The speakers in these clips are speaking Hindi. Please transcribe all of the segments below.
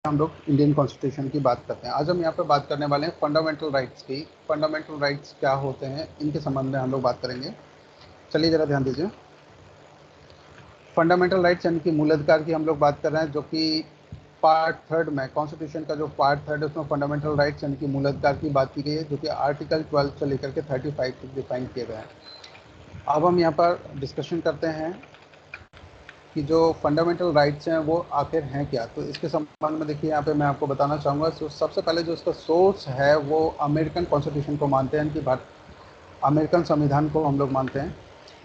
हम लोग इंडियन कॉन्स्टिट्यूशन की बात करते हैं। आज हम यहाँ पे बात करने वाले हैं फंडामेंटल राइट्स की। फंडामेंटल राइट्स क्या होते हैं, इनके संबंध में हम लोग बात करेंगे। चलिए जरा ध्यान दीजिए। फंडामेंटल राइट्स यानी कि मूल अधिकार की हम लोग बात कर रहे हैं, जो कि पार्ट थर्ड में, कॉन्स्टिट्यूशन का जो पार्ट थर्ड है उसमें फंडामेंटल राइट्स यानी कि मूल अधिकार की बात की गई है, जो कि आर्टिकल 12 से लेकर के 35 तक डिफाइन किए गए हैं। अब हम यहाँ पर डिस्कशन करते हैं कि जो फंडामेंटल राइट्स हैं वो आखिर हैं क्या। तो इसके संबंध में देखिए, यहाँ पे मैं आपको बताना चाहूँगा। तो सबसे पहले जो इसका सोर्स है वो अमेरिकन कॉन्स्टिट्यूशन को मानते हैं, कि अमेरिकन संविधान को हम लोग मानते हैं।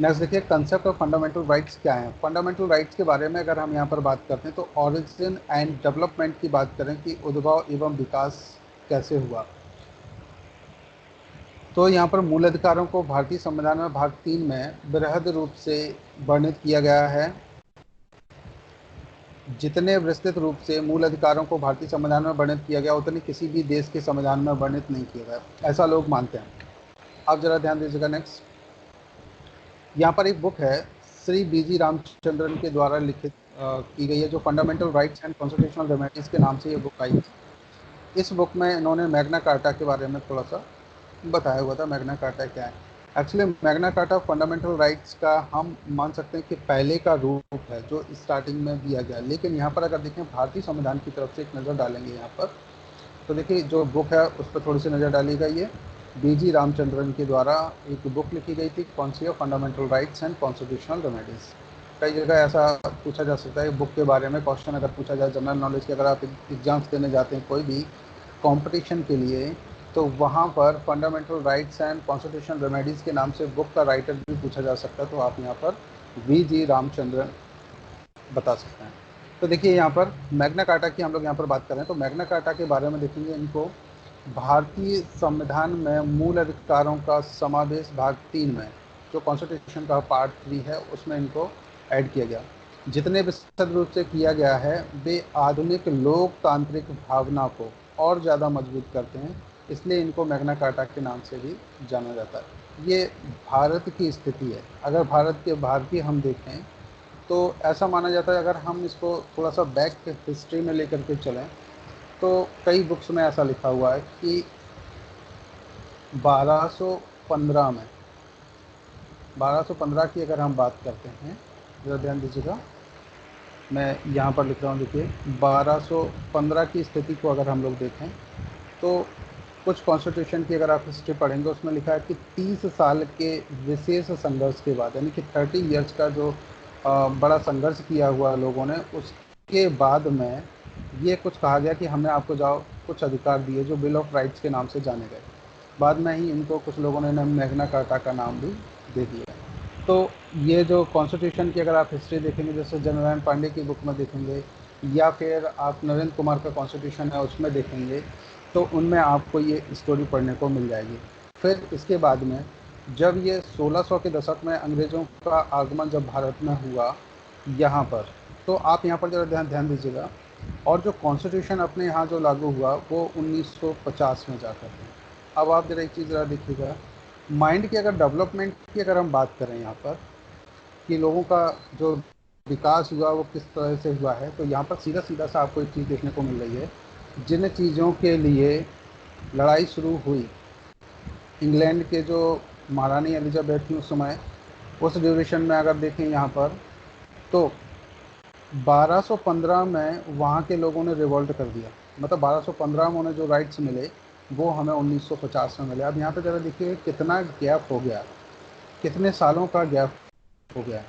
नेक्स्ट देखिए, कंसेप्ट ऑफ फंडामेंटल राइट्स क्या है। फंडामेंटल राइट्स के बारे में अगर हम यहाँ पर बात करते हैं तो ऑरिजिन एंड डेवलपमेंट की बात करें कि उद्भव एवं विकास कैसे हुआ। तो यहाँ पर मूल अधिकारों को भारतीय संविधान में भाग 3 में बृहद रूप से वर्णित किया गया है। जितने विस्तृत रूप से मूल अधिकारों को भारतीय संविधान में वर्णित किया गया, उतने किसी भी देश के संविधान में वर्णित नहीं किया गया, ऐसा लोग मानते हैं। आप जरा ध्यान दीजिएगा। नेक्स्ट, यहाँ पर एक बुक है, श्री बीजी रामचंद्रन के द्वारा लिखित की गई है, जो fundamental rights and constitutional remedies के नाम से ये बुक आई है। इस बुक में इन्होंने मैग्ना कार्टा के बारे में थोड़ा सा बताया हुआ था। मैग्ना कार्टा क्या है? Actually Magna carta fundamental rights का हम मान सकते हैं कि पहले का रूप है जो स्टार्टिंग में दिया गया। लेकिन यहाँ पर अगर देखें, भारतीय संविधान की तरफ से एक नज़र डालेंगे यहाँ पर, तो देखिए जो बुक है उस पर थोड़ी सी नज़र डालिएगा। ये बीजी रामचंद्रन के द्वारा एक बुक लिखी गई थी, कौन सी है? Fundamental rights and constitutional remedies. कई जगह ऐसा पूछा जा सकता है बुक के बारे में क्वेश्चन अगर पूछा जाए जनरल नॉलेज के, अगर आप एग्जाम्स देने जाते हैं कोई भी कंपटीशन के लिए, तो वहाँ पर fundamental rights and constitutional remedies के नाम से बुक का राइटर भी पूछा जा सकता है। तो आप यहाँ पर वी जी रामचंद्रन बता सकते हैं। तो देखिए यहाँ पर मैग्ना कार्टा की हम लोग यहाँ पर बात करें तो मैग्ना कार्टा के बारे में देखेंगे। इनको भारतीय संविधान में मूल अधिकारों का समावेश भाग 3 में, जो कॉन्स्टिट्यूशन का पार्ट 3 है, उसमें इनको ऐड किया गया। जितने विस्तृत रूप से किया गया है वे आधुनिक लोकतांत्रिक भावना को और ज़्यादा मजबूत करते हैं, इसलिए इनको मैग्ना कार्टा के नाम से भी जाना जाता है। ये भारत की स्थिति है। अगर भारत के बाहर की हम देखें तो ऐसा माना जाता है, अगर हम इसको थोड़ा सा बैक हिस्ट्री में लेकर के चलें, तो कई बुक्स में ऐसा लिखा हुआ है कि 1215 में, 1215 की अगर हम बात करते हैं, ज़रा ध्यान दीजिएगा, मैं यहाँ पर लिख रहा हूँ। देखिए 1215 की स्थिति को अगर हम लोग देखें तो कुछ कॉन्स्टिट्यूशन की अगर आप हिस्ट्री पढ़ेंगे, उसमें लिखा है कि 30 साल के विशेष संघर्ष के बाद, यानी कि 30 इयर्स का जो बड़ा संघर्ष किया हुआ लोगों ने, उसके बाद में ये कुछ कहा गया कि हमने आपको जाओ कुछ अधिकार दिए जो बिल ऑफ राइट्स के नाम से जाने गए। बाद में ही इनको कुछ लोगों ने मैग्ना कार्टा का नाम भी दे दिया। तो ये जो कॉन्स्टिट्यूशन की अगर आप हिस्ट्री देखेंगे, जैसे जननारायण पांडे की बुक में देखेंगे, या फिर आप नरेंद्र कुमार का कॉन्स्टिट्यूशन है उसमें देखेंगे, तो उनमें आपको ये स्टोरी पढ़ने को मिल जाएगी। फिर इसके बाद में जब ये 1600 के दशक में अंग्रेज़ों का आगमन जब भारत में हुआ यहाँ पर, तो आप यहाँ पर ज़रा ध्यान दीजिएगा। और जो कॉन्स्टिट्यूशन अपने यहाँ जो लागू हुआ वो 1950 में जाकर है। अब आप ज़रा एक चीज़ ज़रा देखिएगा, माइंड की अगर डेवलपमेंट की अगर हम बात करें यहाँ पर, कि लोगों का जो विकास हुआ वो किस तरह से हुआ है, तो यहाँ पर सीधा सीधा सा आपको एक चीज़ देखने को मिल रही है। जिन चीज़ों के लिए लड़ाई शुरू हुई, इंग्लैंड के जो महारानी एलिजाबेथ थी उस समय, उस ड्यूरेशन में अगर देखें यहाँ पर, तो 1215 में वहाँ के लोगों ने रिवॉल्ट कर दिया। मतलब 1215 में उन्हें जो राइट्स मिले वो हमें 1950 में मिले। अब यहाँ पे ज़रा देखिए कितना गैप हो गया, कितने सालों का गैप हो गया।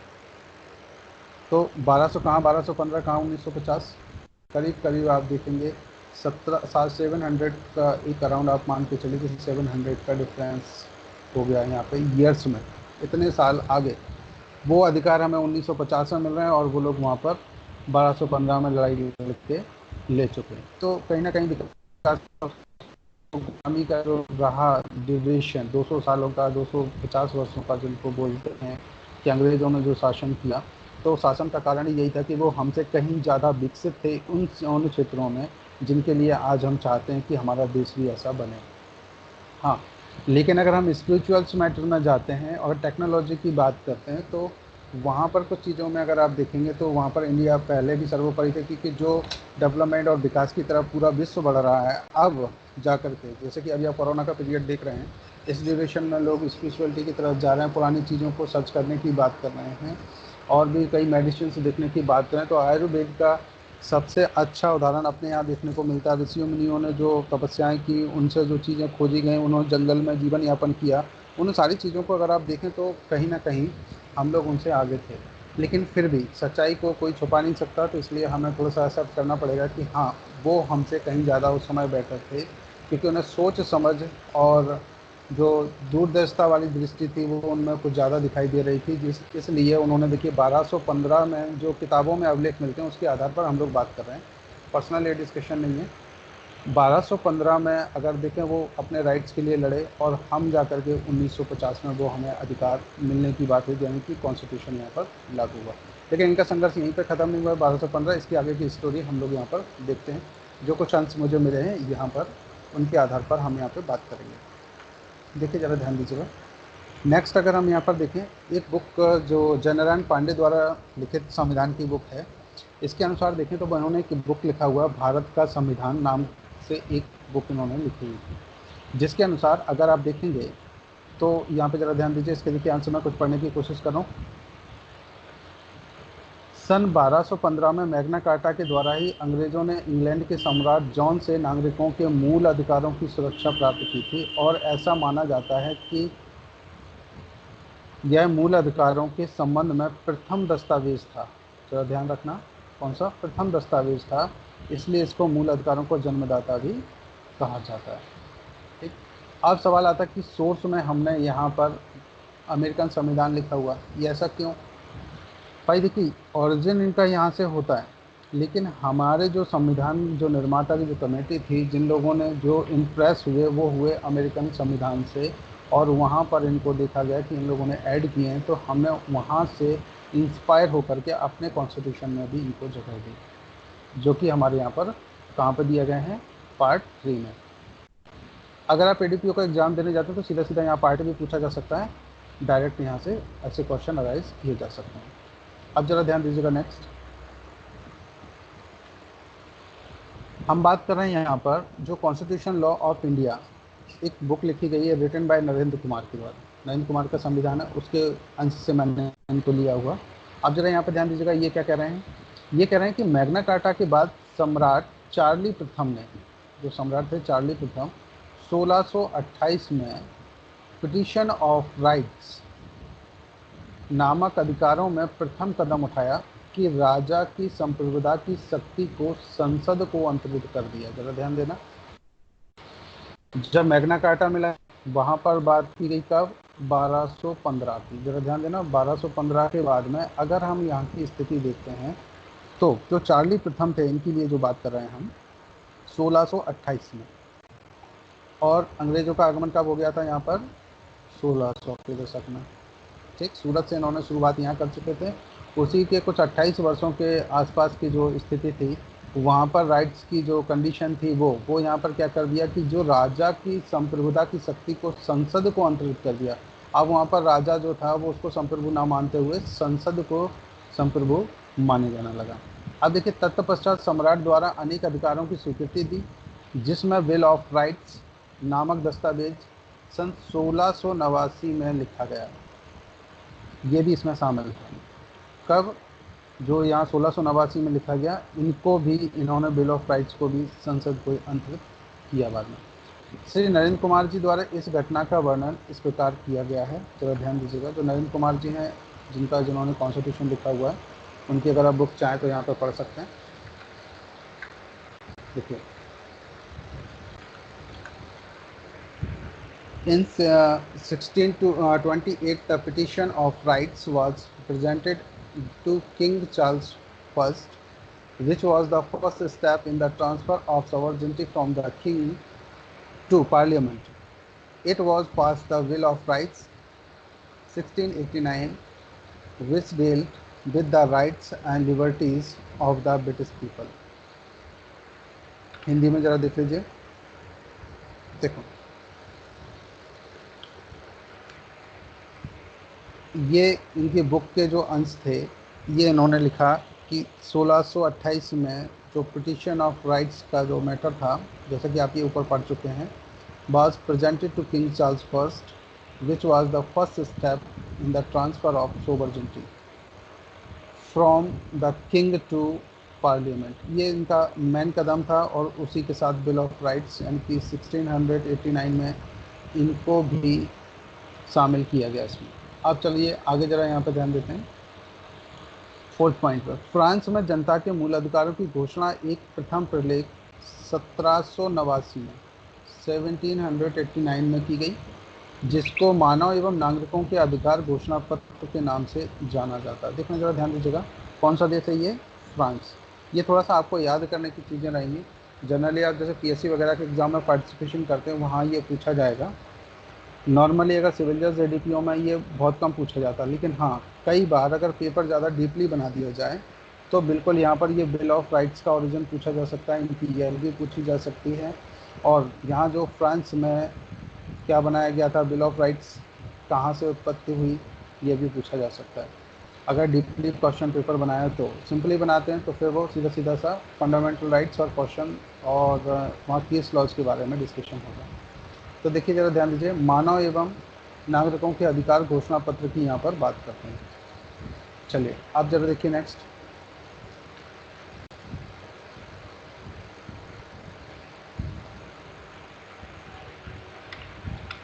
तो 1200 कहाँ, 1215 कहाँ, 1950, करीब करीब आप देखेंगे 700 का एक अराउंड आप मान के चलिए कि 700 का डिफरेंस हो गया यहाँ पे ईयर्स में। इतने साल आगे वो अधिकार हमें 1950 में मिल रहे हैं और वो लोग वहाँ पर 1215 में लड़ाई लड़ के ले चुके हैं। तो कहीं ना कहीं विकास गुलामी का जो रहा ड्यूरेशन 200 सालों का, 250 वर्षों का जिनको बोलते हैं, कि अंग्रेज़ों ने जो शासन किया, तो शासन का कारण यही था कि वो हमसे कहीं ज़्यादा विकसित थे उन क्षेत्रों में जिनके लिए आज हम चाहते हैं कि हमारा देश भी ऐसा बने। हाँ, लेकिन अगर हम स्पिरिचुअल्स मैटर में जाते हैं और टेक्नोलॉजी की बात करते हैं, तो वहाँ पर कुछ चीज़ों में अगर आप देखेंगे तो वहाँ पर इंडिया पहले भी सर्वोपरि थे, क्योंकि जो डेवलपमेंट और विकास की तरफ पूरा विश्व बढ़ रहा है अब जा कर के, जैसे कि अभी आप कोरोना का पीरियड देख रहे हैं, इस ड्यूरेशन में लोग स्पिरिचुअलिटी की तरफ जा रहे हैं, पुरानी चीज़ों को सर्च करने की बात कर रहे हैं और भी कई मेडिसिन देखने की बात करें तो आयुर्वेद का सबसे अच्छा उदाहरण अपने यहाँ देखने को मिलता है। ऋषियों मुनियों ने जो तपस्याएं की, उनसे जो चीज़ें खोजी गई, उन्होंने जंगल में जीवन यापन किया, उन सारी चीज़ों को अगर आप देखें तो कहीं ना कहीं हम लोग उनसे आगे थे। लेकिन फिर भी सच्चाई को कोई छुपा नहीं सकता, तो इसलिए हमें थोड़ा सा एक्सेप्ट करना पड़ेगा कि हाँ, वो हमसे कहीं ज़्यादा उस समय बेटर थे, क्योंकि उन्हें सोच समझ और जो दूरदर्शिता वाली दृष्टि थी वो उनमें कुछ ज़्यादा दिखाई दे रही थी। इसलिए उन्होंने, देखिए 1215 में जो किताबों में अभिलेख मिलते हैं उसके आधार पर हम लोग बात कर रहे हैं, पर्सनल ये डिस्कशन नहीं है। 1215 में अगर देखें वो अपने राइट्स के लिए लड़े और हम जा कर के 1950 में वो हमें अधिकार मिलने की बात हुई, यानी कि कॉन्स्टिट्यूशन यहाँ पर लागू हुआ। लेकिन इनका संघर्ष यहीं पर ख़त्म नहीं हुआ 1215, इसके आगे की स्टोरी हम लोग यहाँ पर देखते हैं। जो कुछ अंश मुझे मिले हैं यहाँ पर, उनके आधार पर हम यहाँ पर बात करेंगे। देखिए ज़रा ध्यान दीजिएगा। नेक्स्ट अगर हम यहाँ पर देखें, एक बुक जो जनरल पांडे द्वारा लिखित संविधान की बुक है, इसके अनुसार देखें तो उन्होंने एक बुक लिखा हुआ भारत का संविधान नाम से एक बुक इन्होंने लिखी हुई थी, जिसके अनुसार अगर आप देखेंगे तो यहाँ पे ज़रा ध्यान दीजिए। इसके देखिए आंसर मैं कुछ पढ़ने की कोशिश कर रहा हूँ। सन 1215 में मैग्ना कार्टा के द्वारा ही अंग्रेज़ों ने इंग्लैंड के सम्राट जॉन से नागरिकों के मूल अधिकारों की सुरक्षा प्राप्त की थी, और ऐसा माना जाता है कि यह मूल अधिकारों के संबंध में प्रथम दस्तावेज था। जरा ध्यान रखना, कौन सा प्रथम दस्तावेज था, इसलिए इसको मूल अधिकारों को जन्मदाता भी कहा जाता है। ठीक। अब सवाल आता है कि सोर्स में हमने यहाँ पर अमेरिकन संविधान लिखा हुआ, ये ऐसा क्यों? भाई देखिए, ओरिजिन इनका यहाँ से होता है, लेकिन हमारे जो संविधान जो निर्माता की जो कमेटी थी, जिन लोगों ने जो इम्प्रेस हुए वो हुए अमेरिकन संविधान से, और वहाँ पर इनको देखा गया कि इन लोगों ने ऐड किए हैं, तो हमने वहाँ से इंस्पायर होकर के अपने कॉन्स्टिट्यूशन में भी इनको जगह दी, जो कि हमारे यहाँ पर कहाँ पर दिए गए हैं, पार्ट 3 में। अगर आप एडीपीओ का एग्जाम देने जाते हैं तो सीधा सीधा यहाँ पार्ट भी पूछा जा सकता है, डायरेक्ट यहाँ से ऐसे क्वेश्चन अराइज किए जा सकते हैं। अब जरा ध्यान दीजिएगा। नेक्स्ट हम बात कर रहे हैं यहाँ पर जो कॉन्स्टिट्यूशन लॉ ऑफ इंडिया, एक बुक लिखी गई है रिटन बाय नरेंद्र कुमार के द्वारा। नरेंद्र कुमार का संविधान है, उसके अंश से मैंने इनको लिया हुआ। अब जरा यहाँ पर ध्यान दीजिएगा, ये क्या कह रहे हैं? ये कह रहे हैं कि मैग्ना कार्टा के बाद सम्राट चार्ली प्रथम ने, जो सम्राट थे चार्ली प्रथम, 1628 में पिटीशन ऑफ राइट्स नामक अधिकारों में प्रथम कदम उठाया कि राजा की संप्रभुता की शक्ति को संसद को अंतरित कर दिया। जरा ध्यान देना, जब मैग्ना कार्टा मिला वहां पर बात की गई कब? 1215 की। जरा ध्यान देना, 1215 के बाद में अगर हम यहाँ की स्थिति देखते हैं तो जो चार्ली प्रथम थे, इनकी लिए जो बात कर रहे हैं हम, 1628 में, और अंग्रेजों का आगमन कब हो गया था यहाँ पर? 1600 के दशक में। ठीक, सूरत से इन्होंने शुरुआत यहाँ कर चुके थे। उसी के कुछ 28 वर्षों के आसपास की जो स्थिति थी, वहाँ पर राइट्स की जो कंडीशन थी वो यहाँ पर क्या कर दिया कि जो राजा की संप्रभुता की शक्ति को संसद को अंतरित कर दिया। अब वहाँ पर राजा जो था वो उसको संप्रभु ना मानते हुए संसद को संप्रभु माने जाने लगा। अब देखिए, तत्पश्चात सम्राट द्वारा अनेक अधिकारों की स्वीकृति दी, जिसमें बिल ऑफ राइट्स नामक दस्तावेज सन 1689 में लिखा गया, ये भी इसमें शामिल है। कब? जो यहाँ 1689 में लिखा गया, इनको भी इन्होंने बिल ऑफ राइट्स को भी संसद को अंतरित किया बाद में। श्री नरेंद्र कुमार जी द्वारा इस घटना का वर्णन इस प्रकार किया गया है। जरा ध्यान दीजिएगा, जो नरेंद्र कुमार जी हैं, जिन्होंने कॉन्स्टिट्यूशन लिखा हुआ है, उनकी अगर आप बुक चाहें तो यहाँ पर पढ़ सकते हैं। देखिए, in 1628 the petition of rights was presented to King Charles I, which was the first step in the transfer of sovereignty from the king to parliament. It was passed the Bill of Rights 1689, which dealt with the rights and liberties of the British people. Hindi में जरा देख लीजिए। देखो, ये इनकी बुक के जो अंश थे, ये इन्होंने लिखा कि 1628 में जो पिटिशन ऑफ राइट्स का जो मैटर था, जैसा कि आप ये ऊपर पढ़ चुके हैं, was presented to King Charles I, which was the first step in the transfer of sovereignty from the king to parliament. ये इनका मेन कदम था और उसी के साथ बिल ऑफ राइट्स यानी कि 1689 में इनको भी शामिल किया गया इसमें। अब चलिए आगे जरा यहाँ पे ध्यान देते हैं फोर्थ पॉइंट पर। फ्रांस में जनता के मूल अधिकारों की घोषणा एक प्रथम प्रलेख 1789 में 1789 में की गई, जिसको मानव एवं नागरिकों के अधिकार घोषणा पत्र के नाम से जाना जाता है। देखना जरा ध्यान दीजिएगा, कौन सा देश है ये? फ्रांस। ये थोड़ा सा आपको याद करने की चीज़ें रहेंगी। जनरली आप जैसे पीएससी वगैरह के एग्जाम में पार्टिसिपेशन करते हैं, वहाँ ये पूछा जाएगा। नॉर्मली अगर सिविल जज एडीपीओ में ये बहुत कम पूछा जाता है, लेकिन हाँ कई बार अगर पेपर ज़्यादा डीपली बना दिया जाए तो बिल्कुल यहाँ पर ये बिल ऑफ राइट्स का ओरिजिन पूछा जा सकता है, इनकी ईयर भी पूछी जा सकती है, और यहाँ जो फ्रांस में क्या बनाया गया था, बिल ऑफ राइट्स कहाँ से उत्पत्ति हुई, ये भी पूछा जा सकता है। अगर डीपली क्वेश्चन पेपर बनाया तो सिंपली बनाते हैं तो फिर वो सीधा सीधा सा फंडामेंटल राइट्स और क्वेश्चन और वहाँ केस लॉज के बारे में डिस्कशन होगा। तो देखिए जरा ध्यान दीजिए, मानव एवं नागरिकों के अधिकार घोषणा पत्र की यहाँ पर बात करते हैं। चलिए आप जरा देखिए नेक्स्ट।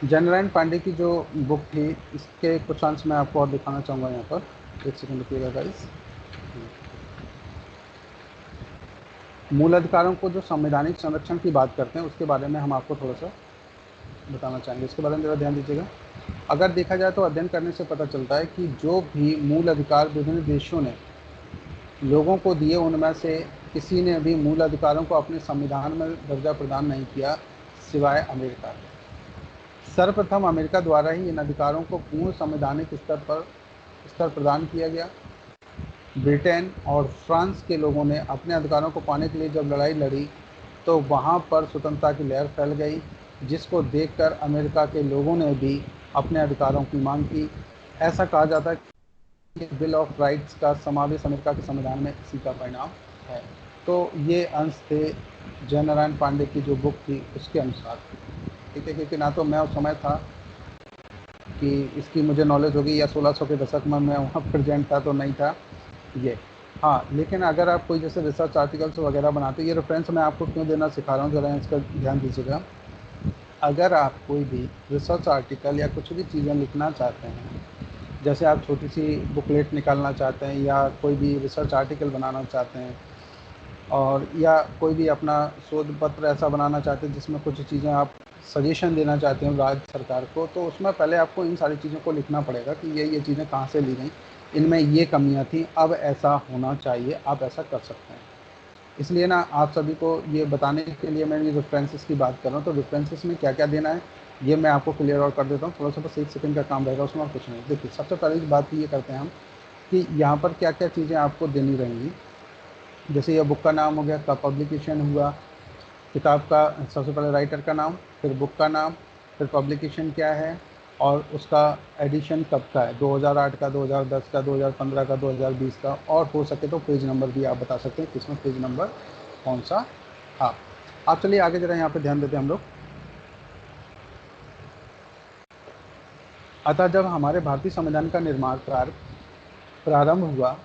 जनरल पांडे की जो बुक थी, इसके कुछ अंश मैं आपको और दिखाना चाहूँगा यहाँ पर। एक सेकंड रुकिएगा गाइस। मूल अधिकारों को जो संवैधानिक संरक्षण की बात करते हैं उसके बारे में हम आपको थोड़ा सा बताना चाहेंगे, इसके बारे में ज़रा ध्यान दीजिएगा। अगर देखा जाए तो अध्ययन करने से पता चलता है कि जो भी मूल अधिकार विभिन्न देशों ने लोगों को दिए, उनमें से किसी ने भी मूल अधिकारों को अपने संविधान में दर्जा प्रदान नहीं किया, सिवाय अमेरिका। सर्वप्रथम अमेरिका द्वारा ही इन अधिकारों को पूर्ण संवैधानिक स्तर प्रदान किया गया। ब्रिटेन और फ्रांस के लोगों ने अपने अधिकारों को पाने के लिए जब लड़ाई लड़ी तो वहाँ पर स्वतंत्रता की लहर फैल गई, जिसको देखकर अमेरिका के लोगों ने भी अपने अधिकारों की मांग की। ऐसा कहा जाता है कि बिल ऑफ राइट्स का समावेश अमेरिका के संविधान में इसी का परिणाम है। तो ये अंश थे जयनारायण पांडे की जो बुक थी उसके अनुसार, ठीक है, क्योंकि ना तो मैं उस समय था कि इसकी मुझे नॉलेज होगी, या 1600 के दशक में मैं वहाँ प्रेजेंट था तो नहीं था ये। हाँ, लेकिन अगर आप कोई जैसे रिसर्च आर्टिकल्स वगैरह बनाते, ये रेफरेंस मैं आपको क्यों देना सिखा रहा हूँ, ज़रा इसका ध्यान दीजिएगा। अगर आप कोई भी रिसर्च आर्टिकल या कुछ भी चीज़ें लिखना चाहते हैं, जैसे आप छोटी सी बुकलेट निकालना चाहते हैं या कोई भी रिसर्च आर्टिकल बनाना चाहते हैं, और या कोई भी अपना शोध पत्र ऐसा बनाना चाहते हैं जिसमें कुछ चीज़ें आप सजेशन देना चाहते हैं राज्य सरकार को, तो उसमें पहले आपको इन सारी चीज़ों को लिखना पड़ेगा कि ये चीज़ें कहाँ से ली गई, इनमें ये कमियां थी, अब ऐसा होना चाहिए, आप ऐसा कर सकते हैं। इसलिए ना आप सभी को ये बताने के लिए मैं ये रेफरेंसेस की बात कर रहा हूँ। तो रेफरेंसेस में क्या क्या देना है ये मैं आपको क्लियर और कर देता हूँ, थोड़ा सा बस 1 सेकंड का काम रहेगा उसमें, और कुछ नहीं। देखिए सबसे पहले बात ये करते हैं हम कि यहाँ पर क्या क्या चीज़ें आपको देनी रहेंगी। जैसे यह बुक का नाम हो गया, कब पब्लिकेशन हुआ, किताब का सबसे पहले राइटर का नाम, फिर बुक का नाम, फिर पब्लिकेशन क्या है, और उसका एडिशन कब का है, 2008 का, 2010 का, 2015 का, 2020 का, और हो सके तो पेज नंबर भी आप बता सकते हैं किसमें पेज नंबर कौन सा था। आप चलिए आगे जरा यहाँ पे ध्यान देते हैं हम लोग। अतः जब हमारे भारतीय संविधान का निर्माण कार्य प्रारंभ हुआ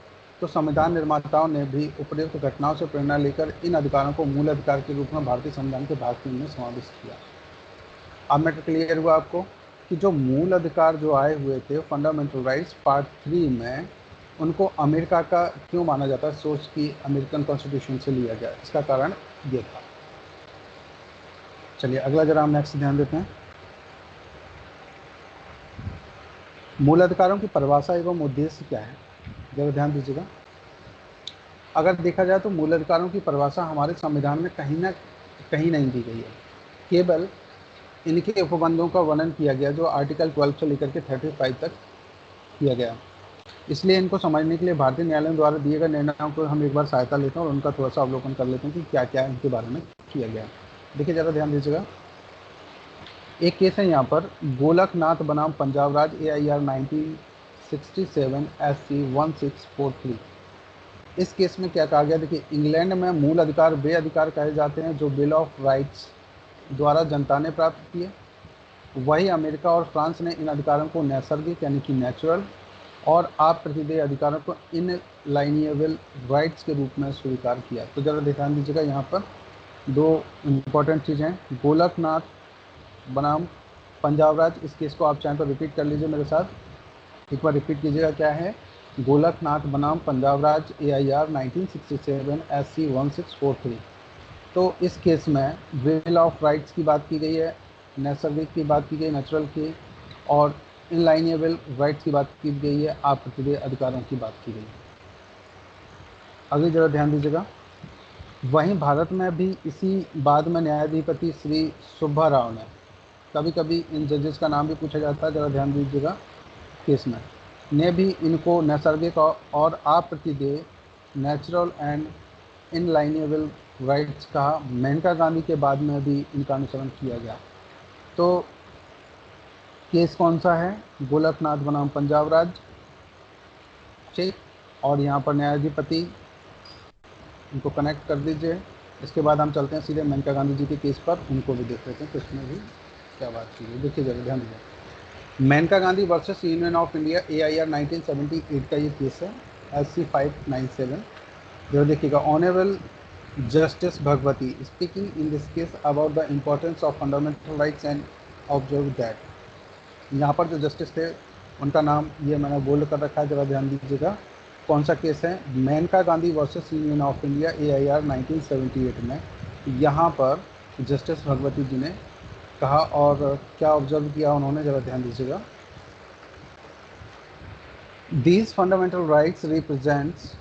तो संविधान निर्माताओं ने भी उपयुक्त घटनाओं से प्रेरणा लेकर इन अधिकारों को मूल अधिकार के रूप में भारतीय संविधान के भाग 3 में समावेश किया। अब मैं क्लियर हुआ आपको कि जो मूल अधिकार जो आए हुए थे फंडामेंटल राइट्स पार्ट 3 में, उनको अमेरिका का क्यों माना जाता है सोर्स की अमेरिकन कॉन्स्टिट्यूशन से लिया गया, इसका कारण ये था। चलिए अगला जरा हम नेक्स्ट ध्यान देते हैं। मूल अधिकारों की परिभाषा एवं उद्देश्य क्या है, जरा ध्यान दीजिएगा। अगर देखा जाए तो मूल अधिकारों की परिभाषा हमारे संविधान में कहीं ना कहीं नहीं दी गई है, केवल इनके उपबंधों का वर्णन किया गया जो आर्टिकल 12 से लेकर के 35 तक किया गया। इसलिए इनको समझने के लिए भारतीय न्यायालय द्वारा दिए गए निर्णयों को हम एक बार सहायता लेते हैं और उनका थोड़ा सा अवलोकन कर लेते हैं कि क्या क्या इनके बारे में किया गया। देखिए ज़रा ध्यान दीजिएगा, एक केस है यहाँ पर गोलकनाथ बनाम पंजाब राज्य AIR 1967 SC 1643। इस केस में क्या कहा गया, देखिए इंग्लैंड में मूल अधिकार वे अधिकार कहे जाते हैं जो बिल ऑफ राइट्स द्वारा जनता ने प्राप्त किए। वही अमेरिका और फ्रांस ने इन अधिकारों को नैसर्गिक यानी कि नेचुरल और अप्रतिदेय अधिकारों को इनलाइनेबल राइट्स के रूप में स्वीकार किया। तो ज़रा ध्यान दीजिएगा, यहाँ पर दो इम्पोर्टेंट चीज़ें, गोलकनाथ बनाम पंजाब राज। इस केस को आप चाहें तो रिपीट कर लीजिए मेरे साथ, एक बार रिपीट कीजिएगा। क्या है, गोलकनाथ बनाम पंजाब राज AIR 1967 SC 1643। तो इस केस में बिल ऑफ राइट्स की बात की गई है, नैसर्गिक की बात की गई, नेचुरल की, और इनलाइनेबल राइट्स की बात की गई है, अप्रतिदेय अधिकारों की बात की गई है। अगली जरा ध्यान दीजिएगा, वहीं भारत में भी इसी बाद में न्यायाधिपति श्री सुब्बा राव ने, कभी कभी इन जजेस का नाम भी पूछा जाता है, जरा ध्यान दीजिएगा केस में, ने भी इनको नैसर्गिक और अप्रतिदेय नेचुरल एंड इनलाइनेबल राइट्स कहा। मेनका गांधी के बाद में भी इनका अनुसरण किया गया। तो केस कौन सा है, गोलकनाथ बनाम पंजाब राज, ठीक। और यहाँ पर न्यायाधिपति, इनको कनेक्ट कर दीजिए। इसके बाद हम चलते हैं सीधे मेनका गांधी जी के केस पर, उनको भी देख लेते हैं तो इसमें भी क्या बात की गई। देखिए जरा ध्यान दीजिए, Maneka Gandhi versus Union of India AIR 1978 का ये केस है, SC 597। जरा देखिएगा, honourable justice Bhagwati speaking in this case about the importance of fundamental rights and observe that. यहाँ पर जो जस्टिस थे उनका नाम ये मैंने बोल्ड कर रखा है, जरा ध्यान दीजिएगा। कौन सा केस है, Maneka Gandhi versus Union of India AIR 1978 में यहाँ पर जस्टिस भगवती जी ने कहा और क्या ऑब्जर्व किया उन्होंने, जरा ध्यान दीजिएगा। These fundamental rights represents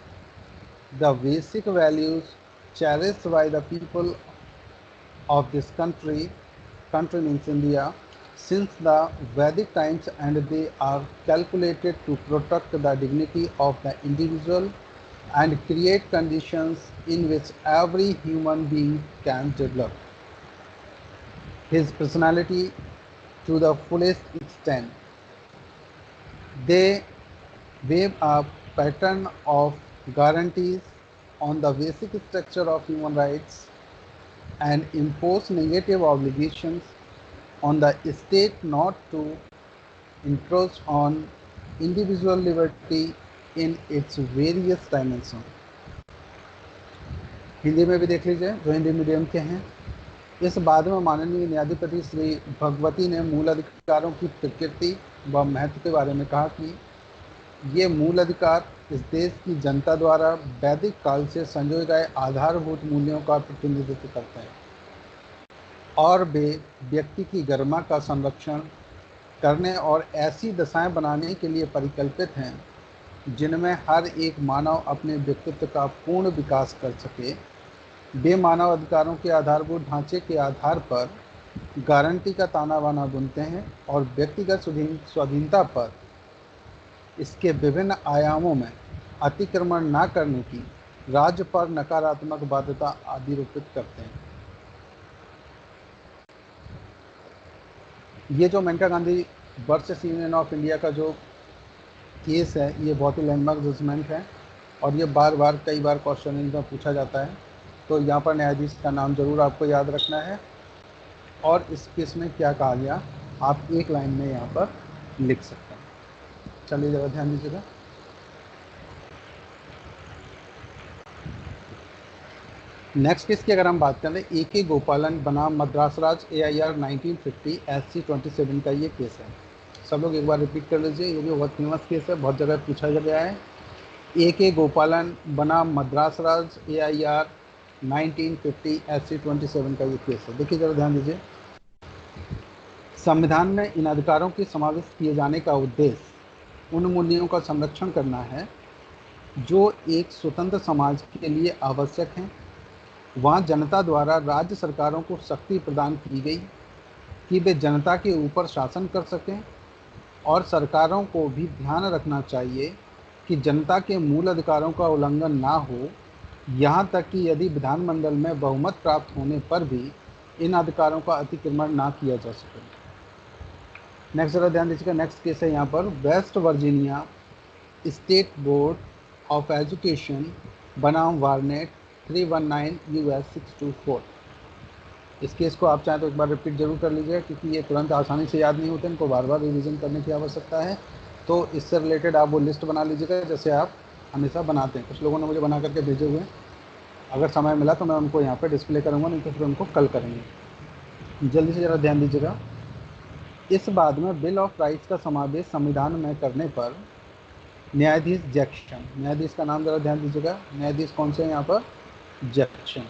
the basic values cherished by the people of this country means India, since the Vedic times, and they are calculated to protect the dignity of the individual and create conditions in which every human being can develop his personality to the fullest extent. They wave a pattern of guarantees on the basic structure of human rights and impose negative obligations on the state not to encroach on individual liberty in its various dimensions. Hindi में भी देख लीजिए जो हिंदी मीडियम के हैं। इस बाद में माननीय न्यायाधिपति श्री भगवती ने मूल अधिकारों की प्रकृति व महत्व के बारे में कहा कि ये मूल अधिकार इस देश की जनता द्वारा वैदिक काल से संजोए गए आधारभूत मूल्यों का प्रतिनिधित्व करते हैं और वे व्यक्ति की गरिमा का संरक्षण करने और ऐसी दशाएं बनाने के लिए परिकल्पित हैं जिनमें हर एक मानव अपने व्यक्तित्व का पूर्ण विकास कर सके। वे मानव अधिकारों के आधारभूत ढांचे के आधार पर गारंटी का ताना बाना बुनते हैं और व्यक्तिगत स्वाधीनता पर इसके विभिन्न आयामों में अतिक्रमण न करने की राज्य पर नकारात्मक बाध्यता आरोपित करते हैं। ये जो Maneka Gandhi versus Union of India का जो केस है, ये बहुत ही लैंडमार्क जजमेंट है और ये बार बार कई बार क्वेश्चन में पूछा जाता है। तो यहाँ पर न्यायाधीश का नाम जरूर आपको याद रखना है और इस केस में क्या कहा गया आप एक लाइन में यहाँ पर लिख सकते हैं। चलिए जरा ध्यान दीजिएगा। नेक्स्ट केस की अगर हम बात करें, AK गोपालन बनाम मद्रास राज AIR 1950 SC 27 का ये केस है। सब लोग एक बार रिपीट कर लीजिए, ये भी बहुत फेमस केस है, बहुत जगह पूछा गया है। AK गोपालन बनाम मद्रास राज AIR 1950 SC 27 का ये केस है। देखिए जरा ध्यान दीजिए, संविधान में इन अधिकारों के समावेश किए जाने का उद्देश्य उन मूल्यों का संरक्षण करना है जो एक स्वतंत्र समाज के लिए आवश्यक हैं। वहाँ जनता द्वारा राज्य सरकारों को शक्ति प्रदान की गई कि वे जनता के ऊपर शासन कर सकें और सरकारों को भी ध्यान रखना चाहिए कि जनता के मूल अधिकारों का उल्लंघन ना हो, यहाँ तक कि यदि विधानमंडल में बहुमत प्राप्त होने पर भी इन अधिकारों का अतिक्रमण ना किया जा सके। नेक्स्ट जरा ध्यान दीजिएगा, नेक्स्ट केस है यहाँ पर West Virginia state board of education बनाम वार्नेट 319 US 624। इस केस को आप चाहें तो एक बार रिपीट जरूर कर लीजिएगा, क्योंकि ये तुरंत आसानी से याद नहीं होते, इनको बार बार रिवीजन करने की आवश्यकता है। तो इससे रिलेटेड आप वो लिस्ट बना लीजिएगा जैसे आप हमेशा बनाते हैं। कुछ लोगों ने मुझे बना करके भेजे हुए हैं, अगर समय मिला तो मैं उनको यहाँ पर डिस्प्ले करूँगा, नहीं तो फिर उनको कल करेंगे। जल्दी से ज़रा ध्यान दीजिएगा। इस बाद में बिल ऑफ राइट्स का समावेश संविधान में करने पर न्यायाधीश जैक्सन, न्यायाधीश का नाम ज़रा ध्यान दीजिएगा, न्यायाधीश कौन से हैं यहाँ पर, जैक्सन,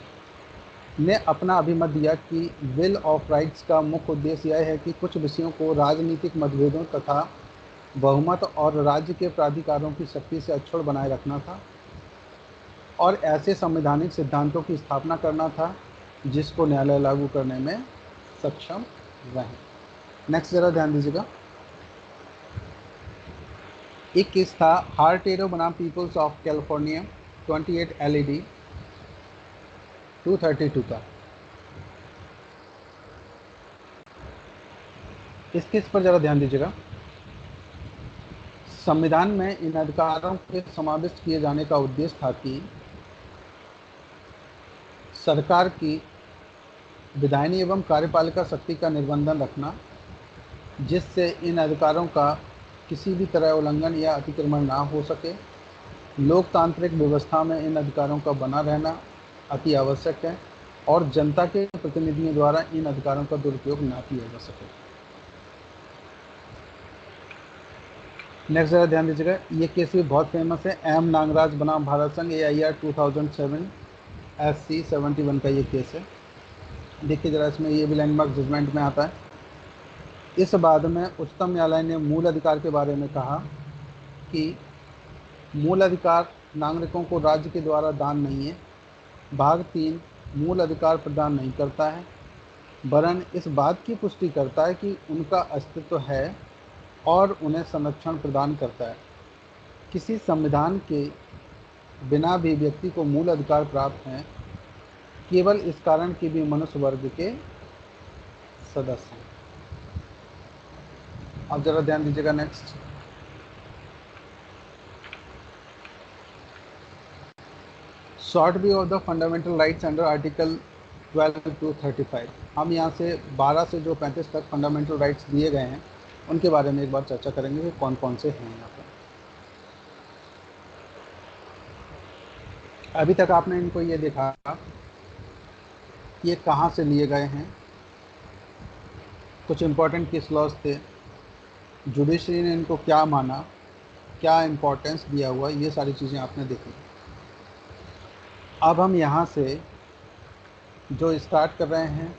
ने अपना अभिमत दिया कि बिल ऑफ राइट्स का मुख्य उद्देश्य यह है कि कुछ विषयों को राजनीतिक मतभेदों तथा बहुमत और राज्य के प्राधिकारों की शक्ति से अक्षुण्ण बनाए रखना था और ऐसे संवैधानिक सिद्धांतों की स्थापना करना था जिसको न्यायालय लागू करने में सक्षम रहे। नेक्स्ट जरा ध्यान दीजिएगा। एक केस था हार्टेरो बनाम पीपल्स ऑफ कैलिफोर्निया 28 LED 232 का। इस केस पर ज़रा ध्यान दीजिएगा। संविधान में इन अधिकारों के समाविष्ट किए जाने का उद्देश्य था कि सरकार की विधायी एवं कार्यपालिका शक्ति का निर्बंधन रखना, जिससे इन अधिकारों का किसी भी तरह उल्लंघन या अतिक्रमण ना हो सके। लोकतांत्रिक व्यवस्था में इन अधिकारों का बना रहना अति आवश्यक है और जनता के प्रतिनिधियों द्वारा इन अधिकारों का दुरुपयोग ना किया जा सके। नेक्स्ट जरा ध्यान दीजिएगा। ये केस भी बहुत फेमस है, एम नागराज बनाम भारत संघ AIR 2007 SC 71 का ये केस है। देखिए जरा, इसमें ये भी लैंडमार्क जजमेंट में आता है। इस बाद में उच्चतम न्यायालय ने मूल अधिकार के बारे में कहा कि मूल अधिकार नागरिकों को राज्य के द्वारा दान नहीं है। भाग 3 मूल अधिकार प्रदान नहीं करता है, वरन इस बात की पुष्टि करता है कि उनका अस्तित्व है और उन्हें संरक्षण प्रदान करता है। किसी संविधान के बिना भी व्यक्ति को मूल अधिकार प्राप्त हैं, केवल इस कारण कि भी मनुष्य वर्ग के सदस्य हैं। अब जरा ध्यान दीजिएगा। Next, short view of the fundamental rights under article 12 to 35। हम यहाँ से 12 से जो 35 तक फंडामेंटल राइट्स दिए गए हैं उनके बारे में एक बार चर्चा करेंगे कि कौन कौन से हैं यहाँ पर। अभी तक आपने इनको ये देखा कि ये कहाँ से लिए गए हैं, कुछ इम्पोर्टेंट केस लॉज थे, जुडिशरी ने इनको क्या माना, क्या इम्पोर्टेंस दिया हुआ, ये सारी चीज़ें आपने देखी। अब हम यहाँ से जो स्टार्ट कर रहे हैं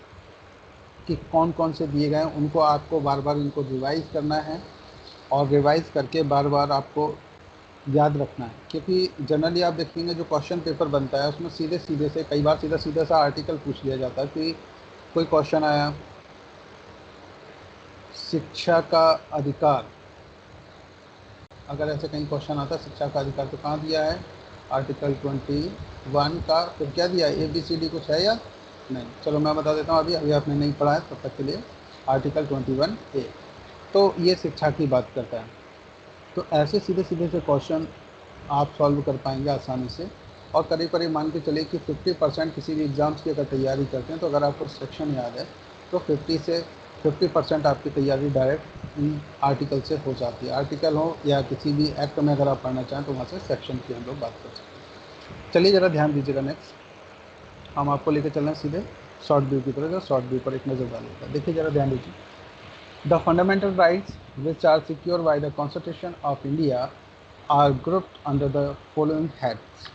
कि कौन कौन से दिए गए हैं, उनको आपको बार बार इनको रिवाइज़ करना है और रिवाइज़ करके बार बार आपको याद रखना है, क्योंकि जनरली आप देखेंगे जो क्वेश्चन पेपर बनता है उसमें सीधे सीधे से, कई बार सीधा सीधा सा आर्टिकल पूछ लिया जाता है। कि कोई क्वेश्चन आया, शिक्षा का अधिकार, अगर ऐसे कहीं क्वेश्चन आता है शिक्षा का अधिकार, तो कहाँ दिया है, आर्टिकल 21 का। फिर क्या दिया है, ABCD कुछ है या नहीं, चलो मैं बता देता हूँ। अभी आपने नहीं पढ़ा है तब तक के लिए आर्टिकल 21A, तो ये शिक्षा की बात करता है। तो ऐसे सीधे सीधे से क्वेश्चन आप सॉल्व कर पाएंगे आसानी से। और करीब करीब मान के चलिए कि 50% किसी भी एग्ज़ाम्स की अगर तैयारी करते हैं तो अगर आपको सेक्शन याद है तो 50 से 50% आपकी तैयारी डायरेक्ट इन आर्टिकल से हो जाती है। आर्टिकल हो या किसी भी एक्ट में अगर आप पढ़ना चाहें तो वहाँ से सेक्शन की हम लोग बात कर सकते हैं। चलिए ज़रा ध्यान दीजिएगा। नेक्स्ट हम आपको लेकर चल रहे हैं सीधे शॉर्ट व्यू की तरह। जो शॉर्ट व्यू पर एक नज़र डालिएगा, देखिए ज़रा ध्यान दीजिए। The fundamental rights which are secure by the constitution of India are grouped under the following heads.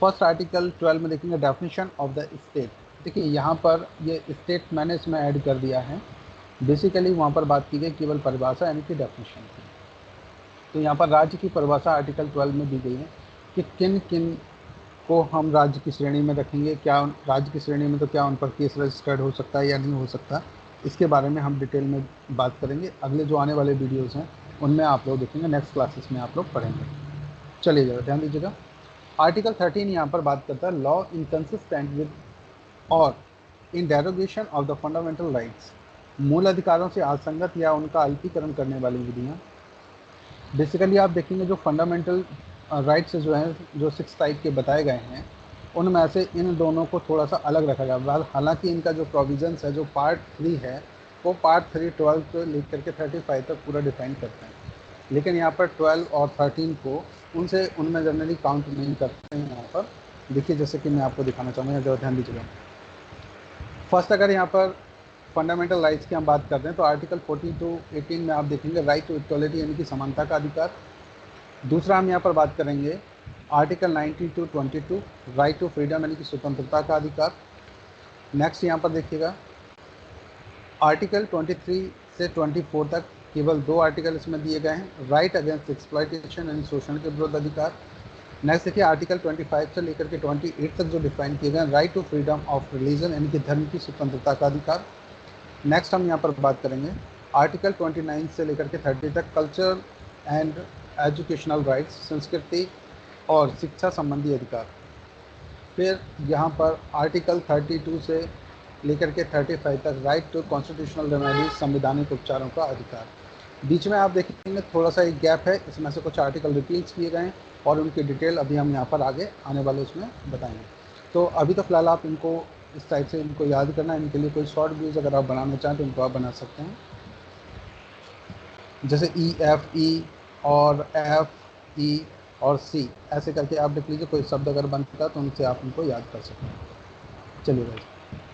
First article 12 में देखेंगे डेफिनेशन ऑफ द स्टेट। देखिए यहाँ पर ये स्टेट मैंने इसमें ऐड कर दिया है। बेसिकली वहाँ पर बात की गई केवल परिभाषा यानी कि डेफिनेशन की। तो यहाँ पर राज्य की परिभाषा आर्टिकल 12 में दी गई है कि किन किन को हम राज्य की श्रेणी में रखेंगे, क्या राज्य की श्रेणी में तो क्या उन पर केस रजिस्टर्ड हो सकता है या नहीं हो सकता, इसके बारे में हम डिटेल में बात करेंगे। अगले जो आने वाले वीडियोज़ हैं उनमें आप लोग देखेंगे, नेक्स्ट क्लासेस में आप लोग पढ़ेंगे। चलिए जरा ध्यान दीजिएगा। आर्टिकल 13 यहाँ पर बात करता है लॉ इनकंसिस्टेंट विद और in derogation of the fundamental rights. मूल अधिकारों से असंगत या उनका अल्पीकरण करने वाली विधियाँ। बेसिकली आप देखेंगे जो फंडामेंटल राइट्स जो हैं, जो 6 टाइप के बताए गए हैं, उनमें से इन दोनों को थोड़ा सा अलग रखा गया। हालांकि इनका जो प्रोविजंस है, जो पार्ट 3 है, वो पार्ट 3 12 को लेकर के 35 तक पूरा डिफाइन करते हैं, लेकिन यहाँ पर 12 और 13 को उनमें जनरली काउंट नहीं करते हैं। यहाँ पर देखिए, जैसे कि मैं आपको दिखाना चाहूँगा, जो ध्यान दीजिएगा। फर्स्ट, अगर यहाँ पर फंडामेंटल राइट्स की हम बात करते हैं तो आर्टिकल 14 टू 18 में आप देखेंगे राइट टू इक्वलिटी यानी कि समानता का अधिकार। दूसरा हम यहाँ पर बात करेंगे article 19 to 22 right to freedom यानी कि स्वतंत्रता का अधिकार। नेक्स्ट यहाँ पर देखिएगा आर्टिकल 23 से 24 तक केवल 2 आर्टिकल इसमें दिए गए हैं, राइट अगेंस्ट एक्सप्लॉयटेशन यानी शोषण के विरुद्ध अधिकार। नेक्स्ट देखिए आर्टिकल 25 से लेकर के 28 तक जो डिफाइन किए गए, right to freedom of religion यानी कि धर्म की स्वतंत्रता का अधिकार। नेक्स्ट हम यहाँ पर बात करेंगे आर्टिकल 29 से लेकर के 30 तक कल्चर एंड एजुकेशनल राइट्स, संस्कृति और शिक्षा संबंधी अधिकार। फिर यहाँ पर आर्टिकल 32 से लेकर के 35 तक राइट टू कॉन्स्टिट्यूशनल रेमेडीज, संवैधानिक उपचारों का अधिकार। बीच में आप देखेंगे थोड़ा सा एक गैप है, इसमें से कुछ आर्टिकल रिपील्स किए गए हैं और उनकी डिटेल अभी हम यहाँ पर आगे आने वाले उसमें बताएंगे। तो अभी तो फिलहाल आप इनको इस टाइप से इनको याद करना। इनके लिए कोई शॉर्ट व्यूज़ अगर आप बनाना चाहें तो इनको आप बना सकते हैं, जैसे EFE और FE और C ऐसे करके आप देख लीजिए। कोई शब्द अगर बनता है तो उनसे आप इनको याद कर सकते हैं। चलिए भाई,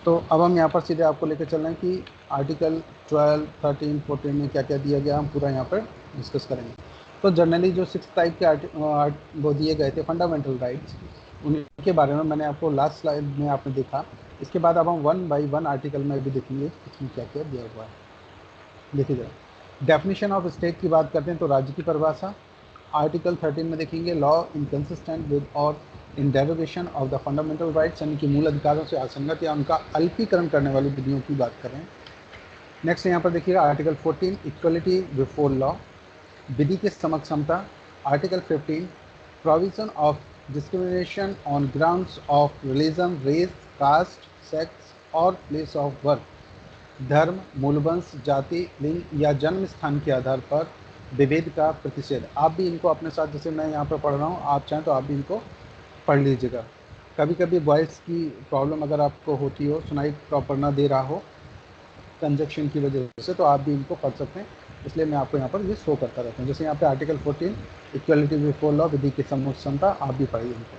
तो अब हम यहाँ पर सीधे आपको लेकर चल रहे हैं कि आर्टिकल 12, 13, 14 में क्या क्या दिया गया, हम पूरा यहाँ पर डिस्कस करेंगे। तो जनरली जो 6 टाइप के वो दिए गए थे फंडामेंटल राइट्स, उनके बारे में मैंने आपको लास्ट स्लाइड में आपने देखा। इसके बाद अब हम 1 बाई 1 आर्टिकल में भी देखेंगे इसमें क्या क्या दिया हुआ है। देखिए जरा, डेफिनेशन ऑफ स्टेट की बात करते हैं तो राज्य की परिभाषा। आर्टिकल 13 में देखेंगे लॉ इनकंसिस्टेंट विद और in derogation of the fundamental rights यानी कि मूल अधिकारों से असंगत या उनका अल्पीकरण करने वाली विधियों की बात करें। नेक्स्ट यहाँ पर देखिएगा आर्टिकल 14 इक्वलिटी बिफोर लॉ, विधि के समक्ष समता। Article 15 provision of discrimination on grounds of religion, race, caste, sex और प्लेस ऑफ बर्थ, धर्म, मूलवंश, जाति, लिंग या जन्म स्थान के आधार पर विभेद का प्रतिषेध। आप भी इनको अपने साथ, जैसे मैं यहाँ पर पढ़ रहा हूँ, आप चाहें तो आप भी इनको पढ़ लीजिएगा। कभी कभी वॉइस की प्रॉब्लम अगर आपको होती हो, सुनाई प्रॉपर ना दे रहा हो कंजक्शन की वजह से, तो आप भी इनको पढ़ सकते हैं। इसलिए मैं आपको यहाँ पर ये शो करता रहता हूँ। जैसे यहाँ पे आर्टिकल 14 इक्वलिटी बिफोर लॉ, विधि की समक्ष समता, आप भी पढ़िए इनको।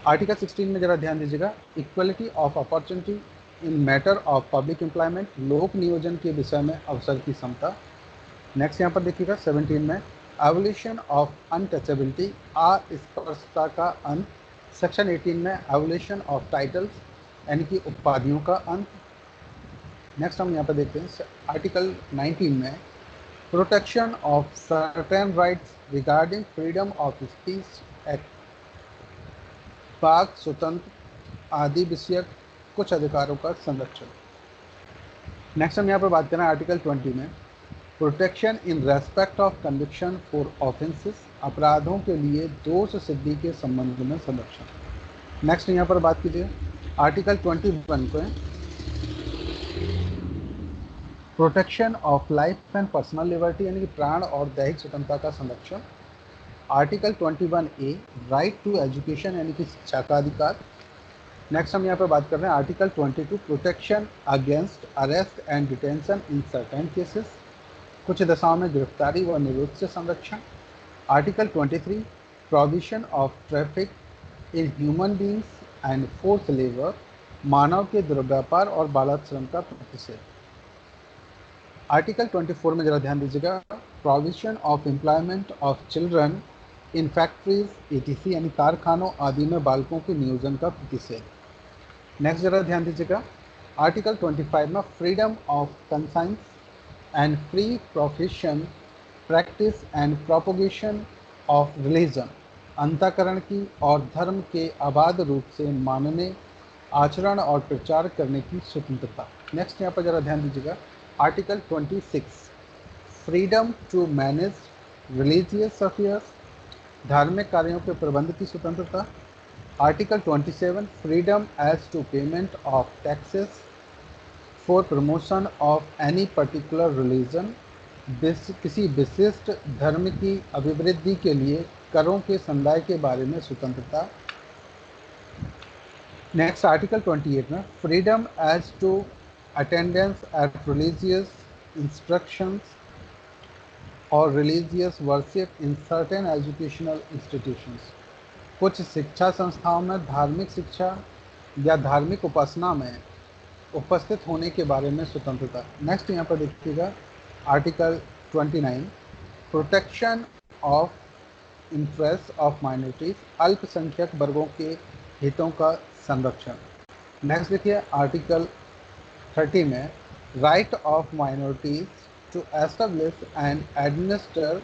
आर्टिकल 16 में ज़रा ध्यान दीजिएगा, equality of opportunity in matter of public employment, लोक नियोजन के विषय में अवसर की समता। नेक्स्ट यहाँ पर देखिएगा 17 में एवोल्यूशन ऑफ अनटचेबिलिटी, अस्पर्शता का अंत। सेक्शन 18 में एवोल्यूशन ऑफ टाइटल्स यानी कि उपाधियों का अंत। नेक्स्ट हम यहाँ पर देखते हैं आर्टिकल 19 में protection of certain rights regarding freedom of speech act, वाक स्वतंत्र आदि विषयक कुछ अधिकारों का संरक्षण। नेक्स्ट हम यहाँ पर बात करें आर्टिकल 20 में protection in respect of conviction for offences, अपराधों के लिए दोष सिद्धि के संबंध में संरक्षण। नेक्स्ट यहाँ पर बात कीजिए आर्टिकल 21 को protection of life and personal liberty यानी कि प्राण और दैहिक स्वतंत्रता का संरक्षण। Article 21A right to education यानी कि शिक्षा का अधिकार। नेक्स्ट हम यहाँ पर बात कर रहे हैं article 22 protection against arrest and detention in certain cases, कुछ दशाओं में गिरफ्तारी व निरोध से संरक्षण। Article 23 provision of traffic in human beings and force labour, मानव के दुर्व्यापार और बाल श्रम का प्रतिषेध। आर्टिकल 24 में जरा ध्यान दीजिएगा, provision of employment of children in factories etc यानी कारखानों आदि में बालकों के नियोजन का प्रतिषेध। नेक्स्ट जरा ध्यान दीजिएगा आर्टिकल 25 में freedom of conscience and free profession practice and propagation of religion, अंतःकरण की और धर्म के अबाध रूप से मानने, आचरण और प्रचार करने की स्वतंत्रता। नेक्स्ट यहाँ पर जरा ध्यान दीजिएगा article 26 freedom to manage religious affairs, धार्मिक कार्यों के प्रबंध की स्वतंत्रता। Article 27 freedom as to payment of taxes for promotion of any particular religion, किसी विशिष्ट धर्म की अभिवृद्धि के लिए करों के संदाय के बारे में स्वतंत्रता। नेक्स्ट आर्टिकल 28 में freedom as to attendance at religious instructions और religious worship in certain educational institutions. कुछ शिक्षा संस्थाओं में धार्मिक शिक्षा या धार्मिक उपासना में उपस्थित होने के बारे में स्वतंत्रता। नेक्स्ट यहाँ पर देखिएगा article 29 protection of interest of minorities, अल्पसंख्यक वर्गों के हितों का संरक्षण। नेक्स्ट देखिए आर्टिकल 30 में right of minorities to establish and administer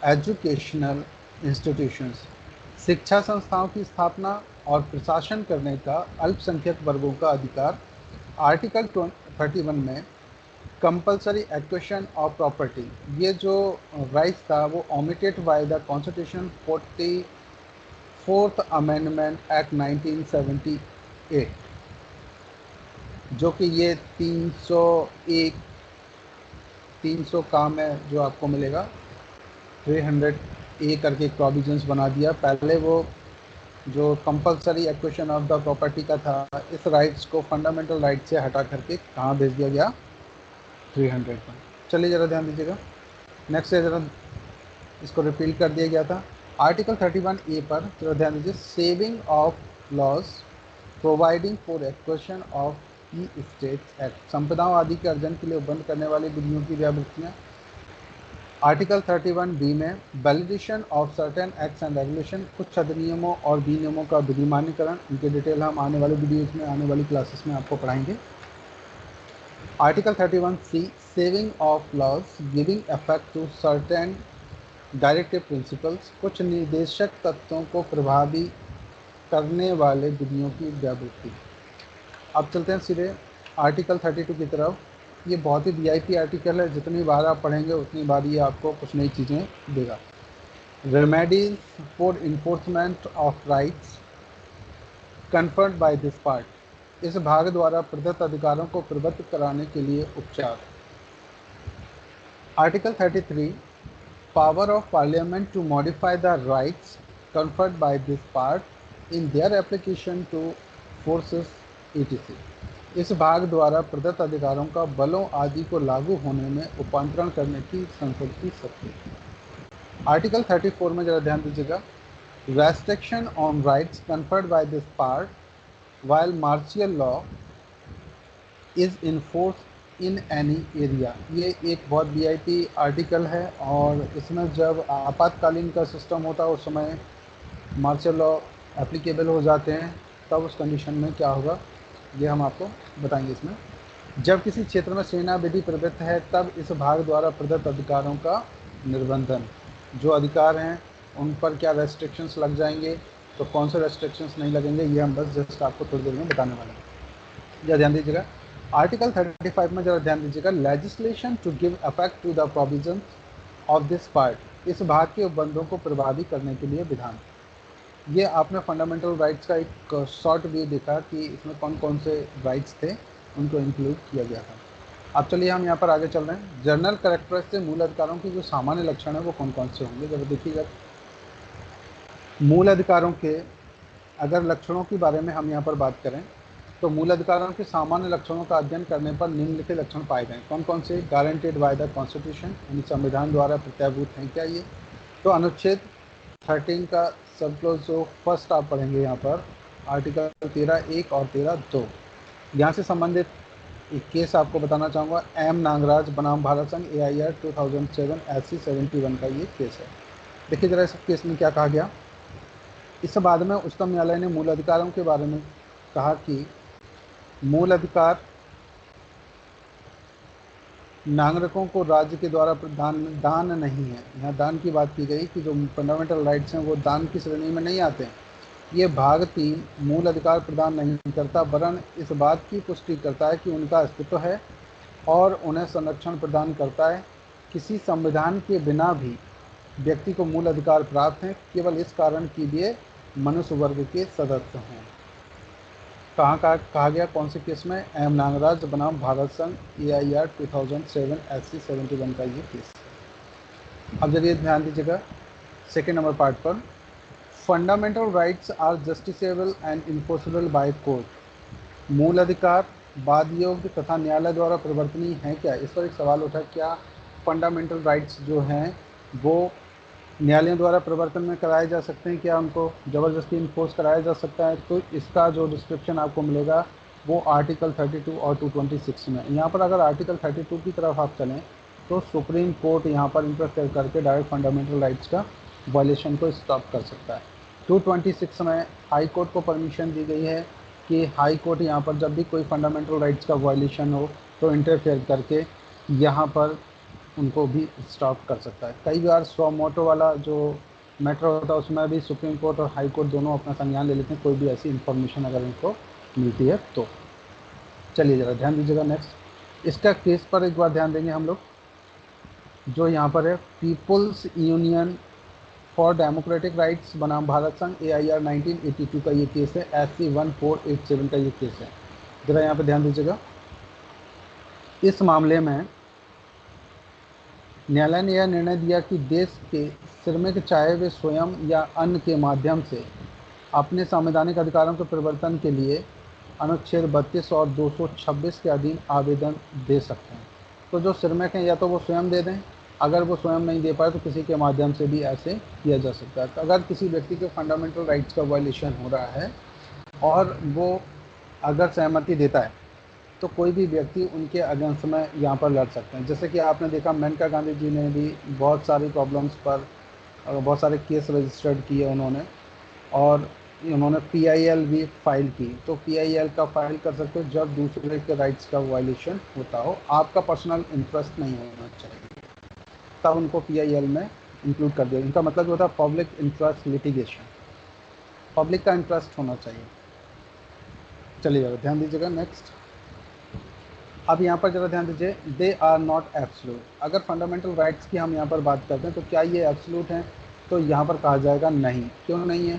educational institutions, शिक्षा संस्थाओं की स्थापना और प्रशासन करने का अल्पसंख्यक वर्गों का अधिकार। आर्टिकल 31 में कंपलसरी एक्वेशन ऑफ प्रॉपर्टी, ये जो राइट्स था वो omitted bye the constitution 44th amendment act 1978, जो कि ये 300 काम है जो आपको मिलेगा 300A करके एक प्रोविजंस बना दिया। पहले वो जो compulsory equation of the property का था, इस राइट्स को फंडामेंटल राइट से हटा करके कहाँ भेज दिया गया 300 पर। चलिए ज़रा ध्यान दीजिएगा। नेक्स्ट है, ज़रा इसको रिपील कर दिया गया था। आर्टिकल 31A पर ज़रा ध्यान दीजिए saving of laws providing for acquisition of estates act, संपदाओं आदि के अर्जन के लिए उपबंध करने वाली विधियों की व्यावृत्तियाँ। आर्टिकल 31B में validation of certain acts and regulation, कुछ अधिनियमों और विनियमों का विधिमान्यकरण। इनके डिटेल हम आने वाली वीडियोज़ में, आने वाली क्लासेस में आपको पढ़ाएंगे। Article 31C saving of laws giving effect to certain directive principles, कुछ निर्देशक तत्वों को प्रभावी करने वाले विधियों की व्यावृत्ति। अब चलते हैं सीधे आर्टिकल 32 की तरफ। ये बहुत ही वीआईपी आर्टिकल है, जितनी बार आप पढ़ेंगे उतनी बार ये आपको कुछ नई चीज़ें देगा। Remedies for enforcement of rights conferred by this part, इस भाग द्वारा प्रदत्त अधिकारों को प्रबद्ध कराने के लिए उपचार। Article 33 power of parliament to modify the rights conferred by this part in their application to forces etc, इस भाग द्वारा प्रदत्त अधिकारों का बलों आदि को लागू होने में रूपांतरण करने की संसद की शक्ति। आर्टिकल 34 में जरा ध्यान दीजिएगा restriction on rights conferred by this part while martial law is in force in any area. ये एक बहुत वीआईपी आर्टिकल है और इसमें जब आपातकालीन का सिस्टम होता है उस समय मार्शियल लॉ एप्लीकेबल हो जाते हैं, तब उस कंडीशन में क्या होगा ये हम आपको बताएंगे। इसमें जब किसी क्षेत्र में सेना विधि प्रवृत्त है तब इस भाग द्वारा प्रदत्त अधिकारों का निर्बंधन, जो अधिकार हैं उन पर क्या रेस्ट्रिक्शंस लग जाएंगे, तो कौन से रेस्ट्रिक्शंस नहीं लगेंगे, ये हम बस जस्ट आपको थोड़ी देर में बताने वाले हैं। जरा ध्यान दीजिएगा आर्टिकल 35 में जरा ध्यान दीजिएगा legislation to give effect to the provision of this part, इस भाग के उपबंधों को प्रभावी करने के लिए विधान। ये आपने फंडामेंटल राइट्स का एक शॉर्ट व्यू देखा कि इसमें कौन कौन से राइट्स थे, उनको इंक्लूड किया गया था। अब चलिए हम यहाँ पर आगे चल रहे हैं। जनरल कैरेक्टरिस्टिक्स से मूल अधिकारों के जो सामान्य लक्षण है वो कौन कौन से होंगे, जब देखिएगा मूल अधिकारों के अगर लक्षणों के बारे में हम यहाँ पर बात करें तो मूल अधिकारों के सामान्य लक्षणों का अध्ययन करने पर निम्नलिखित लक्षण पाए गए। कौन कौन से? गारंटेड बाय द कॉन्स्टिट्यूशन, यानी संविधान द्वारा प्रत्याभूत हैं क्या ये? तो अनुच्छेद 13 का सब क्लोज जो फर्स्ट आप पढ़ेंगे यहाँ पर आर्टिकल 13(1) और 13(2), यहाँ से संबंधित एक केस आपको बताना चाहूँगा। एम नागराज बनाम भारत संघ AIR 2007 SC 71 का ये केस है। देखिए जरा इस केस में क्या कहा गया। इस बाद में उच्चतम न्यायालय ने मूल अधिकारों के बारे में कहा कि मूल अधिकार नागरिकों को राज्य के द्वारा दान नहीं है। यहाँ दान की बात की गई कि जो फंडामेंटल राइट्स हैं वो दान की श्रेणी में नहीं आते हैं। ये भाग 3 मूल अधिकार प्रदान नहीं करता, वरन इस बात की पुष्टि करता है कि उनका अस्तित्व है और उन्हें संरक्षण प्रदान करता है। किसी संविधान के बिना भी व्यक्ति को मूल अधिकार प्राप्त हैं, केवल इस कारण कि वे मनुष्य वर्ग के सदस्य हों। कहा गया कौन से केस में? एम नागराज बनाम भारत संघ AIR 2007 SC 71 का ये केस है। अब जरिए ध्यान दीजिएगा सेकेंड नंबर पार्ट पर, fundamental rights are justiciable and enforceable by court. मूल अधिकार वाद योग्य तथा न्यायालय द्वारा परिवर्तनीय है क्या? इस पर एक सवाल उठा, क्या फंडामेंटल राइट्स जो हैं वो न्यायालयों द्वारा प्रवर्तन में कराए जा सकते हैं, क्या उनको ज़बरदस्ती इन्फोर्स कराया जा सकता है? तो इसका जो डिस्क्रिप्शन आपको मिलेगा वो आर्टिकल 32 और 226 में। यहाँ पर अगर आर्टिकल 32 की तरफ आप चलें तो सुप्रीम कोर्ट यहाँ पर इंटरफेयर करके डायरेक्ट फंडामेंटल राइट्स का वायलेशन को स्टॉप कर सकता है। 226 में हाई कोर्ट को परमिशन दी गई है कि हाई कोर्ट यहाँ पर जब भी कोई फंडामेंटल राइट्स का वायलेशन हो तो इंटरफेयर करके यहाँ पर उनको भी स्टॉप कर सकता है। कई बार सो मोटो वाला जो मैटर होता है उसमें भी सुप्रीम कोर्ट और हाई कोर्ट दोनों अपना संज्ञान ले लेते हैं, कोई भी ऐसी इन्फॉर्मेशन अगर इनको मिलती है तो। चलिए ज़रा ध्यान दीजिएगा नेक्स्ट, इसका केस पर एक बार ध्यान देंगे हम लोग। जो यहाँ पर है People's Union for Democratic Rights बनाम भारत संघ AIR 1982 का ये केस है, SC 1487 का ये केस है। ज़रा यहाँ पर ध्यान दीजिएगा, इस मामले में न्यायालय ने यह निर्णय दिया कि देश के श्रमिक चाहे वे स्वयं या अन्य के माध्यम से अपने संवैधानिक अधिकारों के परिवर्तन के लिए अनुच्छेद 32 और 226 के अधीन आवेदन दे सकते हैं। तो जो श्रमिक हैं या तो वो स्वयं दे दें, अगर वो स्वयं नहीं दे पाए तो किसी के माध्यम से भी ऐसे किया जा सकता है। तो अगर किसी व्यक्ति के फंडामेंटल राइट्स का वायलेशन हो रहा है और वो अगर सहमति देता है तो कोई भी व्यक्ति उनके अगेंस्ट में यहाँ पर लड़ सकते हैं। जैसे कि आपने देखा मेनका गांधी जी ने भी बहुत सारी प्रॉब्लम्स पर बहुत सारे केस रजिस्टर्ड किए उन्होंने, और उन्होंने PIL भी फाइल की। तो PIL का फाइल कर सकते हो जब दूसरे के राइट्स का वायलेशन होता हो, आपका पर्सनल इंटरेस्ट नहीं होना चाहिए, तब उनको PIL में इंक्लूड कर दिया। इनका मतलब होता है पब्लिक इंटरेस्ट लिटिगेशन, पब्लिक का इंटरेस्ट होना चाहिए। चलिए ध्यान दीजिएगा नेक्स्ट। अब यहाँ पर ज़रा ध्यान दीजिए, दे आर नॉट एब्सोल्यूट। अगर फंडामेंटल राइट्स की हम यहाँ पर बात करते हैं तो क्या ये एब्सोल्यूट हैं? तो यहाँ पर कहा जाएगा नहीं। क्यों नहीं है?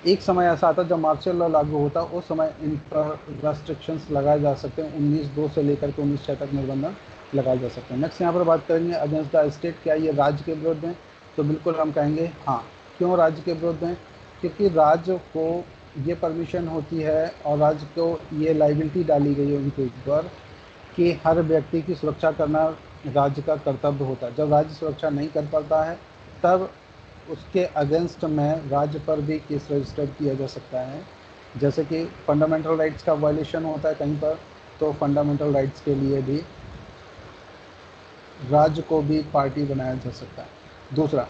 एक समय ऐसा आता जब मार्शल लॉ लागू होता, उस समय इन पर रेस्ट्रिक्शंस लगाए जा सकते हैं। 19(2) से लेकर के 19(6) तक निर्बंधन लगाए जा सकते हैं। नेक्स्ट यहाँ पर बात करेंगे अगेंस्ट द स्टेट, क्या ये राज्य के विरुद्ध हैं? तो बिल्कुल हम कहेंगे हाँ। क्यों राज्य के विरुद्ध हैं? क्योंकि राज्य को ये परमिशन होती है और राज्य को ये लाइबिलिटी डाली गई है उनके ऊपर कि हर व्यक्ति की सुरक्षा करना राज्य का कर्तव्य होता है। जब राज्य सुरक्षा नहीं कर पाता है तब उसके अगेंस्ट में राज्य पर भी केस रजिस्टर किया जा सकता है। जैसे कि फंडामेंटल राइट्स का वायलेशन होता है कहीं पर, तो फंडामेंटल राइट्स के लिए भी राज्य को भी पार्टी बनाया जा सकता है। दूसरा,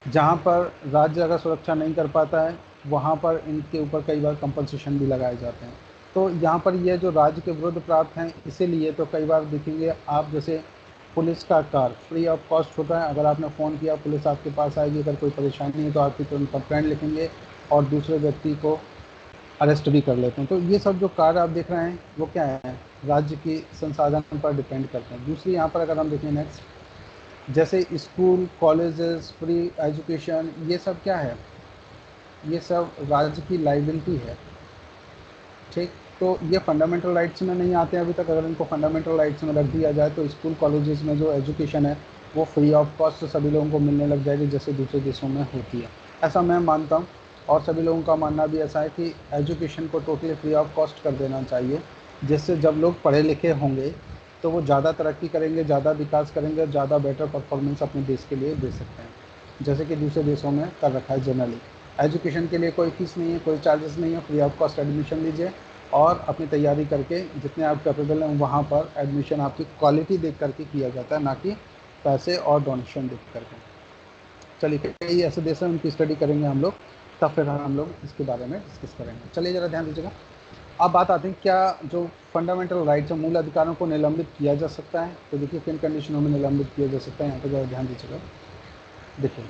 जहाँ पर राज्य अगर सुरक्षा नहीं कर पाता है वहाँ पर इनके ऊपर कई बार कंपनसेशन भी लगाए जाते हैं। तो यहाँ पर ये जो राज्य के विरुद्ध प्राप्त हैं, इसीलिए तो कई बार देखेंगे आप, जैसे पुलिस का कार फ्री ऑफ कॉस्ट होता है। अगर आपने फ़ोन किया पुलिस आपके पास आएगी, अगर कोई परेशानी है तो आपकी तुरंत कंप्लेंट लिखेंगे और दूसरे व्यक्ति को अरेस्ट भी कर लेते हैं। तो ये सब जो कार्य आप देख रहे हैं वो क्या है? राज्य की संसाधन पर डिपेंड करते हैं। दूसरी यहाँ पर अगर हम देखें नेक्स्ट, जैसे स्कूल कॉलेजेस फ्री एजुकेशन, ये सब क्या है? ये सब राज्य की लाइबिलिटी है। ठीक, तो ये फंडामेंटल राइट्स में नहीं आते हैं अभी तक। अगर इनको फंडामेंटल राइट्स में रख दिया जाए तो स्कूल कॉलेजेस में जो एजुकेशन है वो फ्री ऑफ कॉस्ट सभी लोगों को मिलने लग जाएगी, जैसे दूसरे देशों में होती है। ऐसा मैं मानता हूँ और सभी लोगों का मानना भी ऐसा है कि एजुकेशन को टोटली फ्री ऑफ कॉस्ट कर देना चाहिए, जिससे जब लोग पढ़े लिखे होंगे तो वो ज़्यादा तरक्की करेंगे, ज़्यादा विकास करेंगे और ज़्यादा बेटर परफॉर्मेंस अपने देश के लिए दे सकते हैं, जैसे कि दूसरे देशों में कर रखा है। जनरली एजुकेशन के लिए कोई फीस नहीं है, कोई चार्जेस नहीं है, फ्री ऑफ कॉस्ट एडमिशन लीजिए और अपनी तैयारी करके जितने आप कैपेबल हैं वहाँ पर एडमिशन आपकी क्वालिटी देख करके किया जाता है, ना कि पैसे और डोनेशन देख करके। चलिए कई ऐसे देश हैं उनकी स्टडी करेंगे हम लोग, तब फिर हम लोग इसके बारे में डिस्कस करेंगे। चलिए ज़रा ध्यान दीजिएगा। अब बात आती है क्या जो फंडामेंटल राइट्स और मूल अधिकारों को निलंबित किया जा सकता है? तो देखिए किन कंडीशनों में निलंबित किया जा सकता है, यहाँ पर ज़रा ध्यान दीजिएगा। देखिए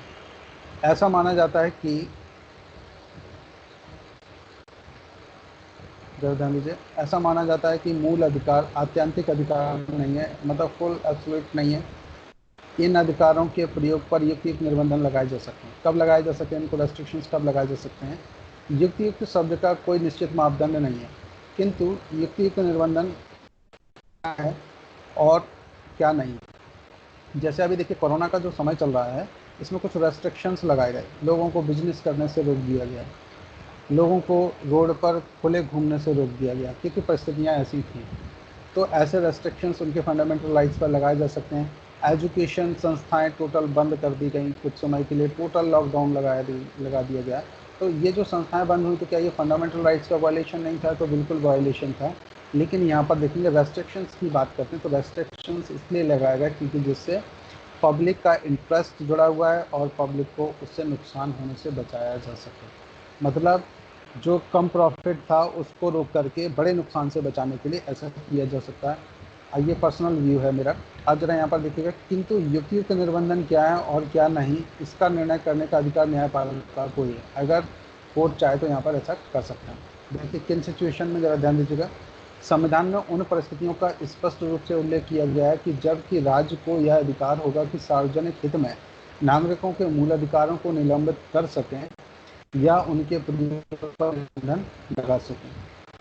ऐसा माना जाता है कि, जरा ध्यान दीजिए, ऐसा माना जाता है कि मूल अधिकार आत्यंतिक अधिकार नहीं है, मतलब फुल एब्सोल्यूट नहीं है। इन अधिकारों के प्रयोग पर युक्त निर्बंधन लगाए जा सकते हैं। कब लगाए जा सकते हैं इनको? रेस्ट्रिक्शंस कब लगाए जा सकते हैं? युक्त शब्द का कोई निश्चित मापदंड नहीं है किंतु युक्तियुक्त निर्बंधन क्या है और क्या नहीं। जैसे अभी देखिए कोरोना का जो समय चल रहा है, इसमें कुछ रेस्ट्रिक्शंस लगाए गए, लोगों को बिजनेस करने से रोक दिया गया, लोगों को रोड पर खुले घूमने से रोक दिया गया क्योंकि परिस्थितियाँ ऐसी थी। तो ऐसे रेस्ट्रिक्शंस उनके फंडामेंटल राइट्स पर लगाए जा सकते हैं। एजुकेशन संस्थाएं टोटल बंद कर दी गई, कुछ समय के लिए टोटल लॉकडाउन लगा दिया गया। तो ये जो संस्थाएं बंद हुई, तो क्या ये फंडामेंटल राइट्स का वायलेशन नहीं था? तो बिल्कुल वायलेशन था। लेकिन यहाँ पर देखेंगे रेस्ट्रिक्शंस की बात करते हैं, तो रेस्ट्रिक्शंस इसलिए लगाया गया क्योंकि जिससे पब्लिक का इंटरेस्ट जुड़ा हुआ है और पब्लिक को उससे नुकसान होने से बचाया जा सके। मतलब जो कम प्रॉफिट था उसको रोक करके बड़े नुकसान से बचाने के लिए ऐसा किया जा सकता है। ये पर्सनल व्यू है मेरा। अब जरा यहाँ पर देखिएगा, किंतु युक्तियुक्त निर्बंधन क्या है और क्या नहीं, इसका निर्णय करने का अधिकार न्यायपालिका को ही है। अगर कोर्ट चाहे तो यहाँ पर ऐसा कर सकते हैं। देखिए किन सिचुएशन में, ज़रा ध्यान दीजिएगा। संविधान में उन परिस्थितियों का स्पष्ट रूप से उल्लेख किया गया है कि जबकि राज्य को यह अधिकार होगा कि सार्वजनिक हित में नागरिकों के मूल अधिकारों को निलंबित कर सकें या उनके प्रयोग पर प्रतिबंध लगा सकें।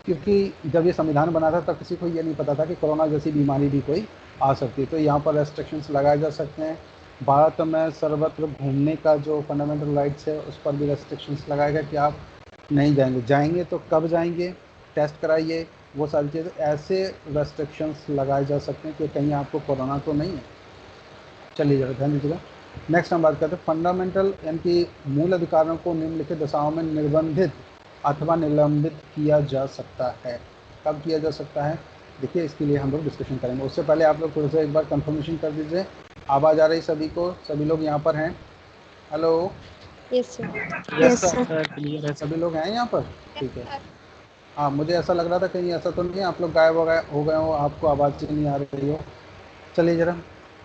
क्योंकि जब ये संविधान बना था तब किसी को ये नहीं पता था कि कोरोना जैसी बीमारी भी कोई आ सकती है। तो यहाँ पर रेस्ट्रिक्शंस लगाए जा सकते हैं। भारत में सर्वत्र घूमने का जो फंडामेंटल राइट्स है उस पर भी रेस्ट्रिक्शंस लगाए गए कि आप नहीं जाएंगे तो कब जाएंगे, टेस्ट कराइए, वो सारी चीज़ें। ऐसे रेस्ट्रिक्शंस लगाए जा सकते हैं कि कहीं आपको कोरोना तो नहीं है। चलिए जरा ध्यान दीजिएगा। नेक्स्ट हम बात करते हैं फंडामेंटल यानी कि मूल अधिकारों को निम्नलिखित दशाओं में निर्बंधित अथवा निलंबित किया जा सकता है। कब किया जा सकता है, देखिए इसके लिए हम लोग डिस्कशन करेंगे। उससे पहले आप लोग थोड़ा सा एक बार कंफर्मेशन कर दीजिए, आवाज़ आ रही सभी को? सभी लोग यहाँ पर हैं? Hello, yes sir. Yes sir, clear है, सभी लोग हैं यहाँ पर? ठीक है। हाँ, मुझे ऐसा लग रहा था कहीं ऐसा तो नहीं है आप लोग गायब हो गए हो, आपको आवाज़ नहीं आ रही हो। चलिए ज़रा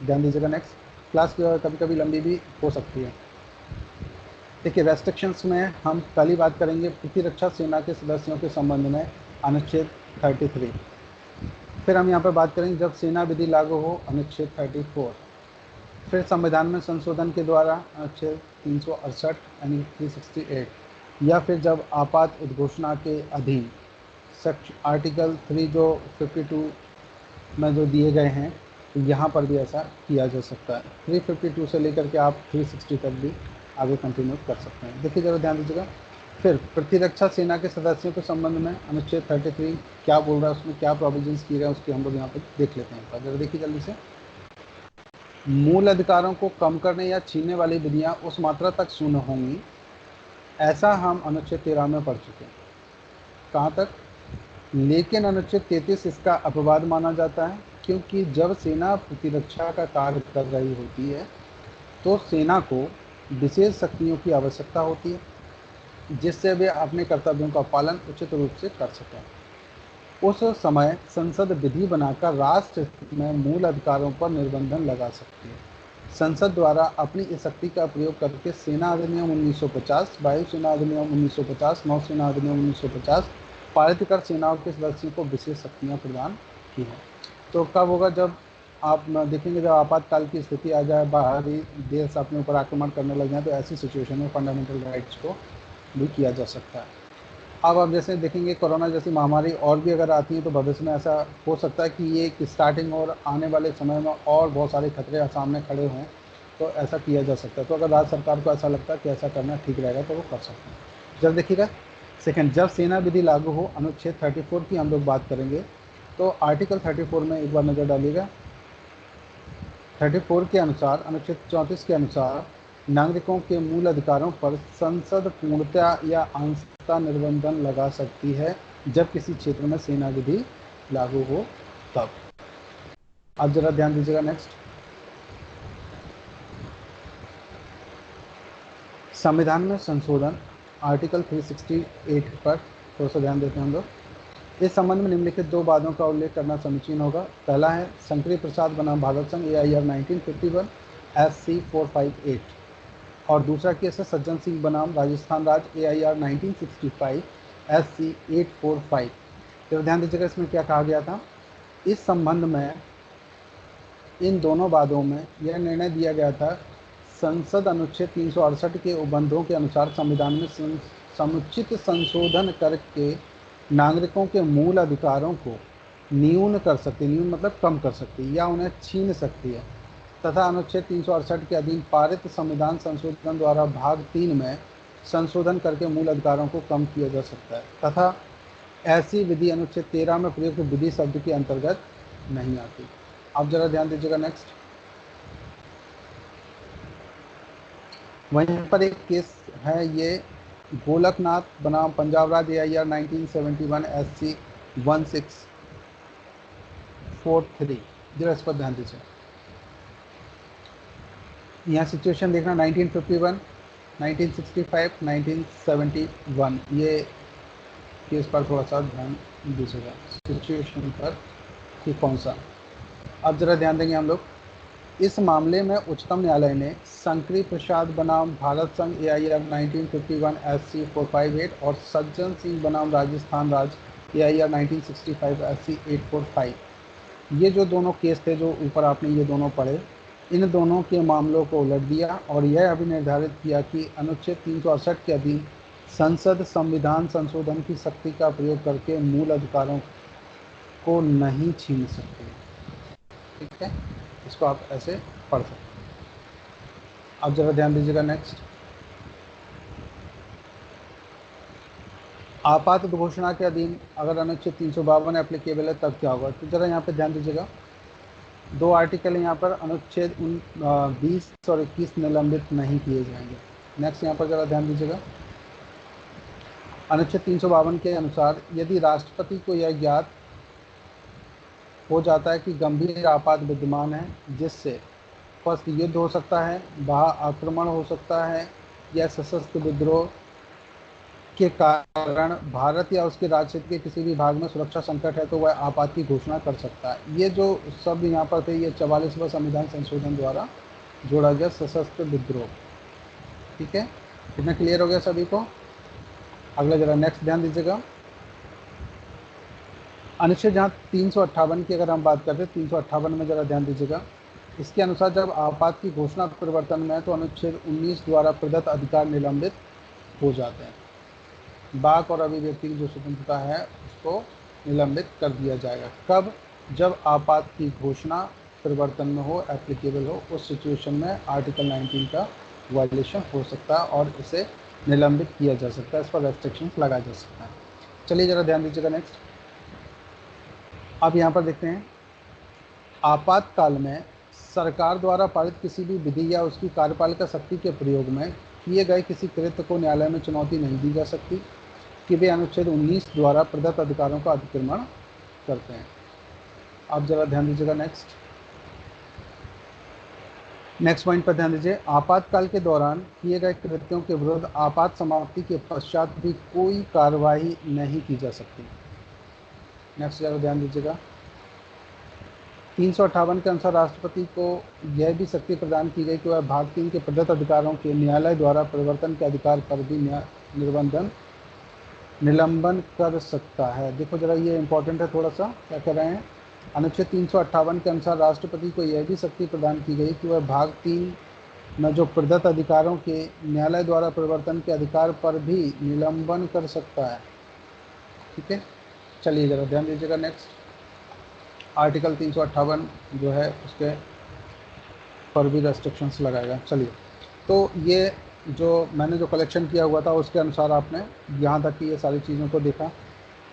ध्यान दीजिएगा। नेक्स्ट क्लास कभी कभी लंबी भी हो सकती है। देखिए रेस्ट्रिक्शंस में हम पहली बात करेंगे प्रतिरक्षा सेना के सदस्यों के संबंध में, अनुच्छेद 33। फिर हम यहाँ पर बात करेंगे जब सेना विधि लागू हो, अनुच्छेद 34। फिर संविधान में संशोधन के द्वारा, अनुच्छेद 368 यानी 368, या फिर जब आपात उद्घोषणा के अधीन सेक्शन आर्टिकल 3 जो 52 में जो दिए गए हैं, तो यहाँ पर भी ऐसा किया जा सकता है। 352 से लेकर के आप 360 तक भी आगे कंटिन्यू कर सकते हैं। देखिए जरा ध्यान दीजिएगा। फिर प्रतिरक्षा सेना के सदस्यों के संबंध में अनुच्छेद 33 क्या बोल रहा है, उसमें क्या प्रोविजंस किए गए उसके हम लोग यहाँ पर देख लेते हैं। जरा देखिए जल्दी से। मूल अधिकारों को कम करने या छीनने वाली विधियाँ उस मात्रा तक शून्य होंगी, ऐसा हम अनुच्छेद 13 में पढ़ चुके हैं। कहाँ तक? लेकिन अनुच्छेद 33 इसका अपवाद माना जाता है, क्योंकि जब सेना प्रतिरक्षा का कार्य कर रही होती है तो सेना को विशेष शक्तियों की आवश्यकता होती है जिससे वे अपने कर्तव्यों का पालन उचित रूप से कर सकें। उस समय संसद विधि बनाकर राष्ट्र हित में मूल अधिकारों पर निर्बंधन लगा सकती है। संसद द्वारा अपनी इस शक्ति का प्रयोग करके सेना अधिनियम 1950, वायुसेना अधिनियम 1950, नौसेना अधिनियम 1950 पारित कर सेनाओं के सदस्यों को विशेष शक्तियाँ प्रदान की हैं। तो कब होगा? जब आप देखेंगे जब आपातकाल की स्थिति आ जाए, बाहरी देश अपने ऊपर आक्रमण करने लग जाए, तो ऐसी सिचुएशन में फंडामेंटल राइट्स को भी किया जा सकता है। अब आप जैसे देखेंगे कोरोना जैसी महामारी और भी अगर आती है तो भविष्य में ऐसा हो सकता है कि ये एक स्टार्टिंग और आने वाले समय में और बहुत सारे खतरे सामने खड़े हों, तो ऐसा किया जा सकता है। तो अगर राज्य सरकार को ऐसा लगता है कि ऐसा करना ठीक रहेगा तो वो कर सकते हैं। जब देखिएगा सेकंड, जब सेना विधि लागू हो, अनुच्छेद 34 की हम लोग बात करेंगे। तो आर्टिकल 34 में एक बार नज़र डालिएगा। 34 के अनुसार, अनुच्छेद 34 के अनुसार नागरिकों के मूल अधिकारों पर संसद पूर्णतया या अंशतः निर्बंधन लगा सकती है जब किसी क्षेत्र में सेना विधि लागू हो तब। अब जरा ध्यान दीजिएगा। नेक्स्ट, संविधान में संशोधन, आर्टिकल 368 पर थोड़ा सा ध्यान देते हैं हम लोग। इस संबंध में निम्नलिखित दो बातों का उल्लेख करना समीचीन होगा। पहला है शंकरी प्रसाद बनाम भारत संघ AIR 1951 SC 458, और दूसरा केस है सज्जन सिंह बनाम राजस्थान राज्य AIR 1965 SC 845। तो ध्यान दीजिएगा इसमें क्या कहा गया था। इस संबंध में इन दोनों वादों में यह निर्णय दिया गया था, संसद अनुच्छेद 368 के उपबंधों के अनुसार संविधान में समुचित संशोधन करके नागरिकों के मूल अधिकारों को न्यून कर सकती है, न्यून मतलब कम कर सकती है या उन्हें छीन सकती है, तथा अनुच्छेद 368 के अधीन पारित संविधान संशोधन द्वारा भाग 3 में संशोधन करके मूल अधिकारों को कम किया जा सकता है, तथा ऐसी विधि अनुच्छेद 13 में प्रयुक्त विधि शब्द के अंतर्गत नहीं आती। आप जरा ध्यान दीजिएगा। नेक्स्ट, वहीं पर एक केस है, ये गोलकनाथ बनाम पंजाब राज्य AIR 1971 SC 1643। जरा इस पर ध्यान दीजिए। यहाँ सिचुएशन देखना 1951, 1965, 1971, ये केस पर थोड़ा सा ध्यान दीजिएगा सिचुएशन पर कि कौन सा। अब जरा ध्यान देंगे हम लोग। इस मामले में उच्चतम न्यायालय ने शंकरी प्रसाद बनाम भारत संघ AIR 1951 SC 458 और सज्जन सिंह बनाम राजस्थान राज्य AIR 1965 SC 845, ये जो दोनों केस थे जो ऊपर आपने ये दोनों पढ़े, इन दोनों के मामलों को उलट दिया और यह अभी निर्धारित किया कि अनुच्छेद 368 के अधीन संसद संविधान संशोधन की शक्ति का प्रयोग करके मूल अधिकारों को नहीं छीन सकते। ठीक है, इसको आप ऐसे पढ़ सकते हैं। अब जरा ध्यान दीजिएगा। नेक्स्ट, आपात घोषणा के अधीन अगर अनुच्छेद 352 एप्लीकेबल है तब क्या होगा, तो जरा यहाँ पे ध्यान दीजिएगा। दो आर्टिकल यहाँ पर अनुच्छेद 20 और 21 निलंबित नहीं किए जाएंगे। नेक्स्ट यहाँ पर जरा ध्यान दीजिएगा। अनुच्छेद 352 के अनुसार यदि राष्ट्रपति को यह ज्ञात हो जाता है कि गंभीर आपात विद्यमान है जिससे फर्स्ट युद्ध हो सकता है, बाह्य आक्रमण हो सकता है या सशस्त्र विद्रोह के कारण भारत या उसके राज्य क्षेत्र के किसी भी भाग में सुरक्षा संकट है, तो वह आपात की घोषणा कर सकता है। ये जो शब्द यहाँ पर थे, ये 44वां संविधान संशोधन द्वारा जोड़ा गया सशस्त्र विद्रोह। ठीक है, कितना क्लियर हो गया सभी को। अगला जरा नेक्स्ट ध्यान दीजिएगा। अनुच्छेद जहाँ 358 की अगर हम बात करते हैं, 358 में जरा ध्यान दीजिएगा। इसके अनुसार जब आपात की घोषणा परिवर्तन में है तो अनुच्छेद 19 द्वारा प्रदत्त अधिकार निलंबित हो जाते हैं। वाक और अभिव्यक्ति की जो स्वतंत्रता है उसको निलंबित कर दिया जाएगा। कब? जब आपात की घोषणा परिवर्तन में हो, एप्लीकेबल हो, उस सिचुएशन में आर्टिकल 19 का वायलेशन हो सकता है और इसे निलंबित किया जा सकता है, इस पर रेस्ट्रिक्शंस लगाया जा सकता है। चलिए जरा ध्यान दीजिएगा। नेक्स्ट, अब यहाँ पर देखते हैं, आपातकाल में सरकार द्वारा पारित किसी भी विधि या उसकी कार्यपालिका शक्ति के प्रयोग में किए गए किसी कृत्य को न्यायालय में चुनौती नहीं दी जा सकती कि वे अनुच्छेद 19 द्वारा प्रदत्त अधिकारों का अतिक्रमण करते हैं। आप जरा ध्यान दीजिएगा। नेक्स्ट पॉइंट पर ध्यान दीजिए। आपातकाल के दौरान किए गए कृत्यों के विरुद्ध आपात समाप्ति के पश्चात भी कोई कार्रवाई नहीं की जा सकती। नेक्स्ट जरा ध्यान दीजिएगा। 358 के अनुसार राष्ट्रपति को यह भी शक्ति प्रदान की गई कि वह भाग 3 के प्रदत्त अधिकारों के न्यायालय द्वारा परिवर्तन के अधिकार पर भी निलंबन कर सकता है। देखो जरा ये इंपॉर्टेंट है थोड़ा सा, क्या कह रहे हैं। अनुच्छेद 358 के अनुसार राष्ट्रपति को यह भी शक्ति प्रदान की गई कि वह भाग 3 में जो प्रदत्त अधिकारों के न्यायालय द्वारा परिवर्तन के अधिकार पर भी निलंबन कर सकता है। ठीक है, चलिए जरा ध्यान दीजिएगा। नेक्स्ट, आर्टिकल 358 जो है उसके पर भी रेस्ट्रिक्शंस लगाएगा। चलिए, तो ये जो मैंने जो कलेक्शन किया हुआ था उसके अनुसार आपने यहाँ तक की ये सारी चीज़ों को देखा।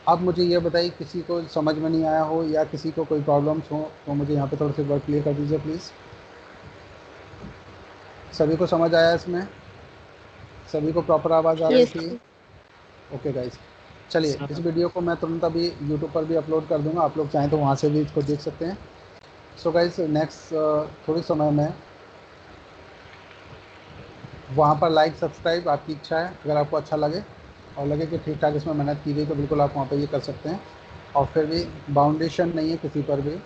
अब मुझे ये बताइए, किसी को समझ में नहीं आया हो या किसी को कोई प्रॉब्लम्स हो तो मुझे यहाँ पे थोड़ा सा वर्क क्लियर कर दीजिए प्लीज़। सभी को समझ आया इसमें? सभी को प्रॉपर आवाज़ आ रही थी? ओके गाइस, चलिए इस वीडियो को मैं तुरंत अभी यूट्यूब पर भी अपलोड कर दूंगा, आप लोग चाहें तो वहाँ से भी इसको देख सकते हैं। सो गाइस, नेक्स्ट थोड़ी समय में वहाँ पर लाइक सब्सक्राइब आपकी इच्छा है, अगर आपको अच्छा लगे और लगे कि ठीक ठाक इसमें मेहनत की गई तो बिल्कुल आप वहाँ पर ये कर सकते हैं। और फिर भी बाउंडेशन नहीं है किसी पर भी।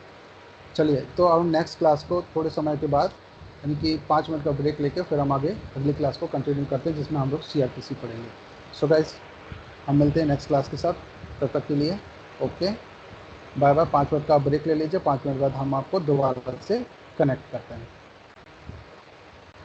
चलिए, तो अब नेक्स्ट क्लास को थोड़े समय के बाद यानी कि 5 मिनट का ब्रेक लेके फिर हम आगे अगली क्लास को कंटिन्यू करते हैं जिसमें हम लोग CRPC पढ़ेंगे। सो गाइस, हम मिलते हैं नेक्स्ट क्लास के साथ, तब तक के लिए ओके बाय बाय। 5 मिनट का ब्रेक ले लीजिए, 5 मिनट बाद हम आपको दोबारा से कनेक्ट करते हैं।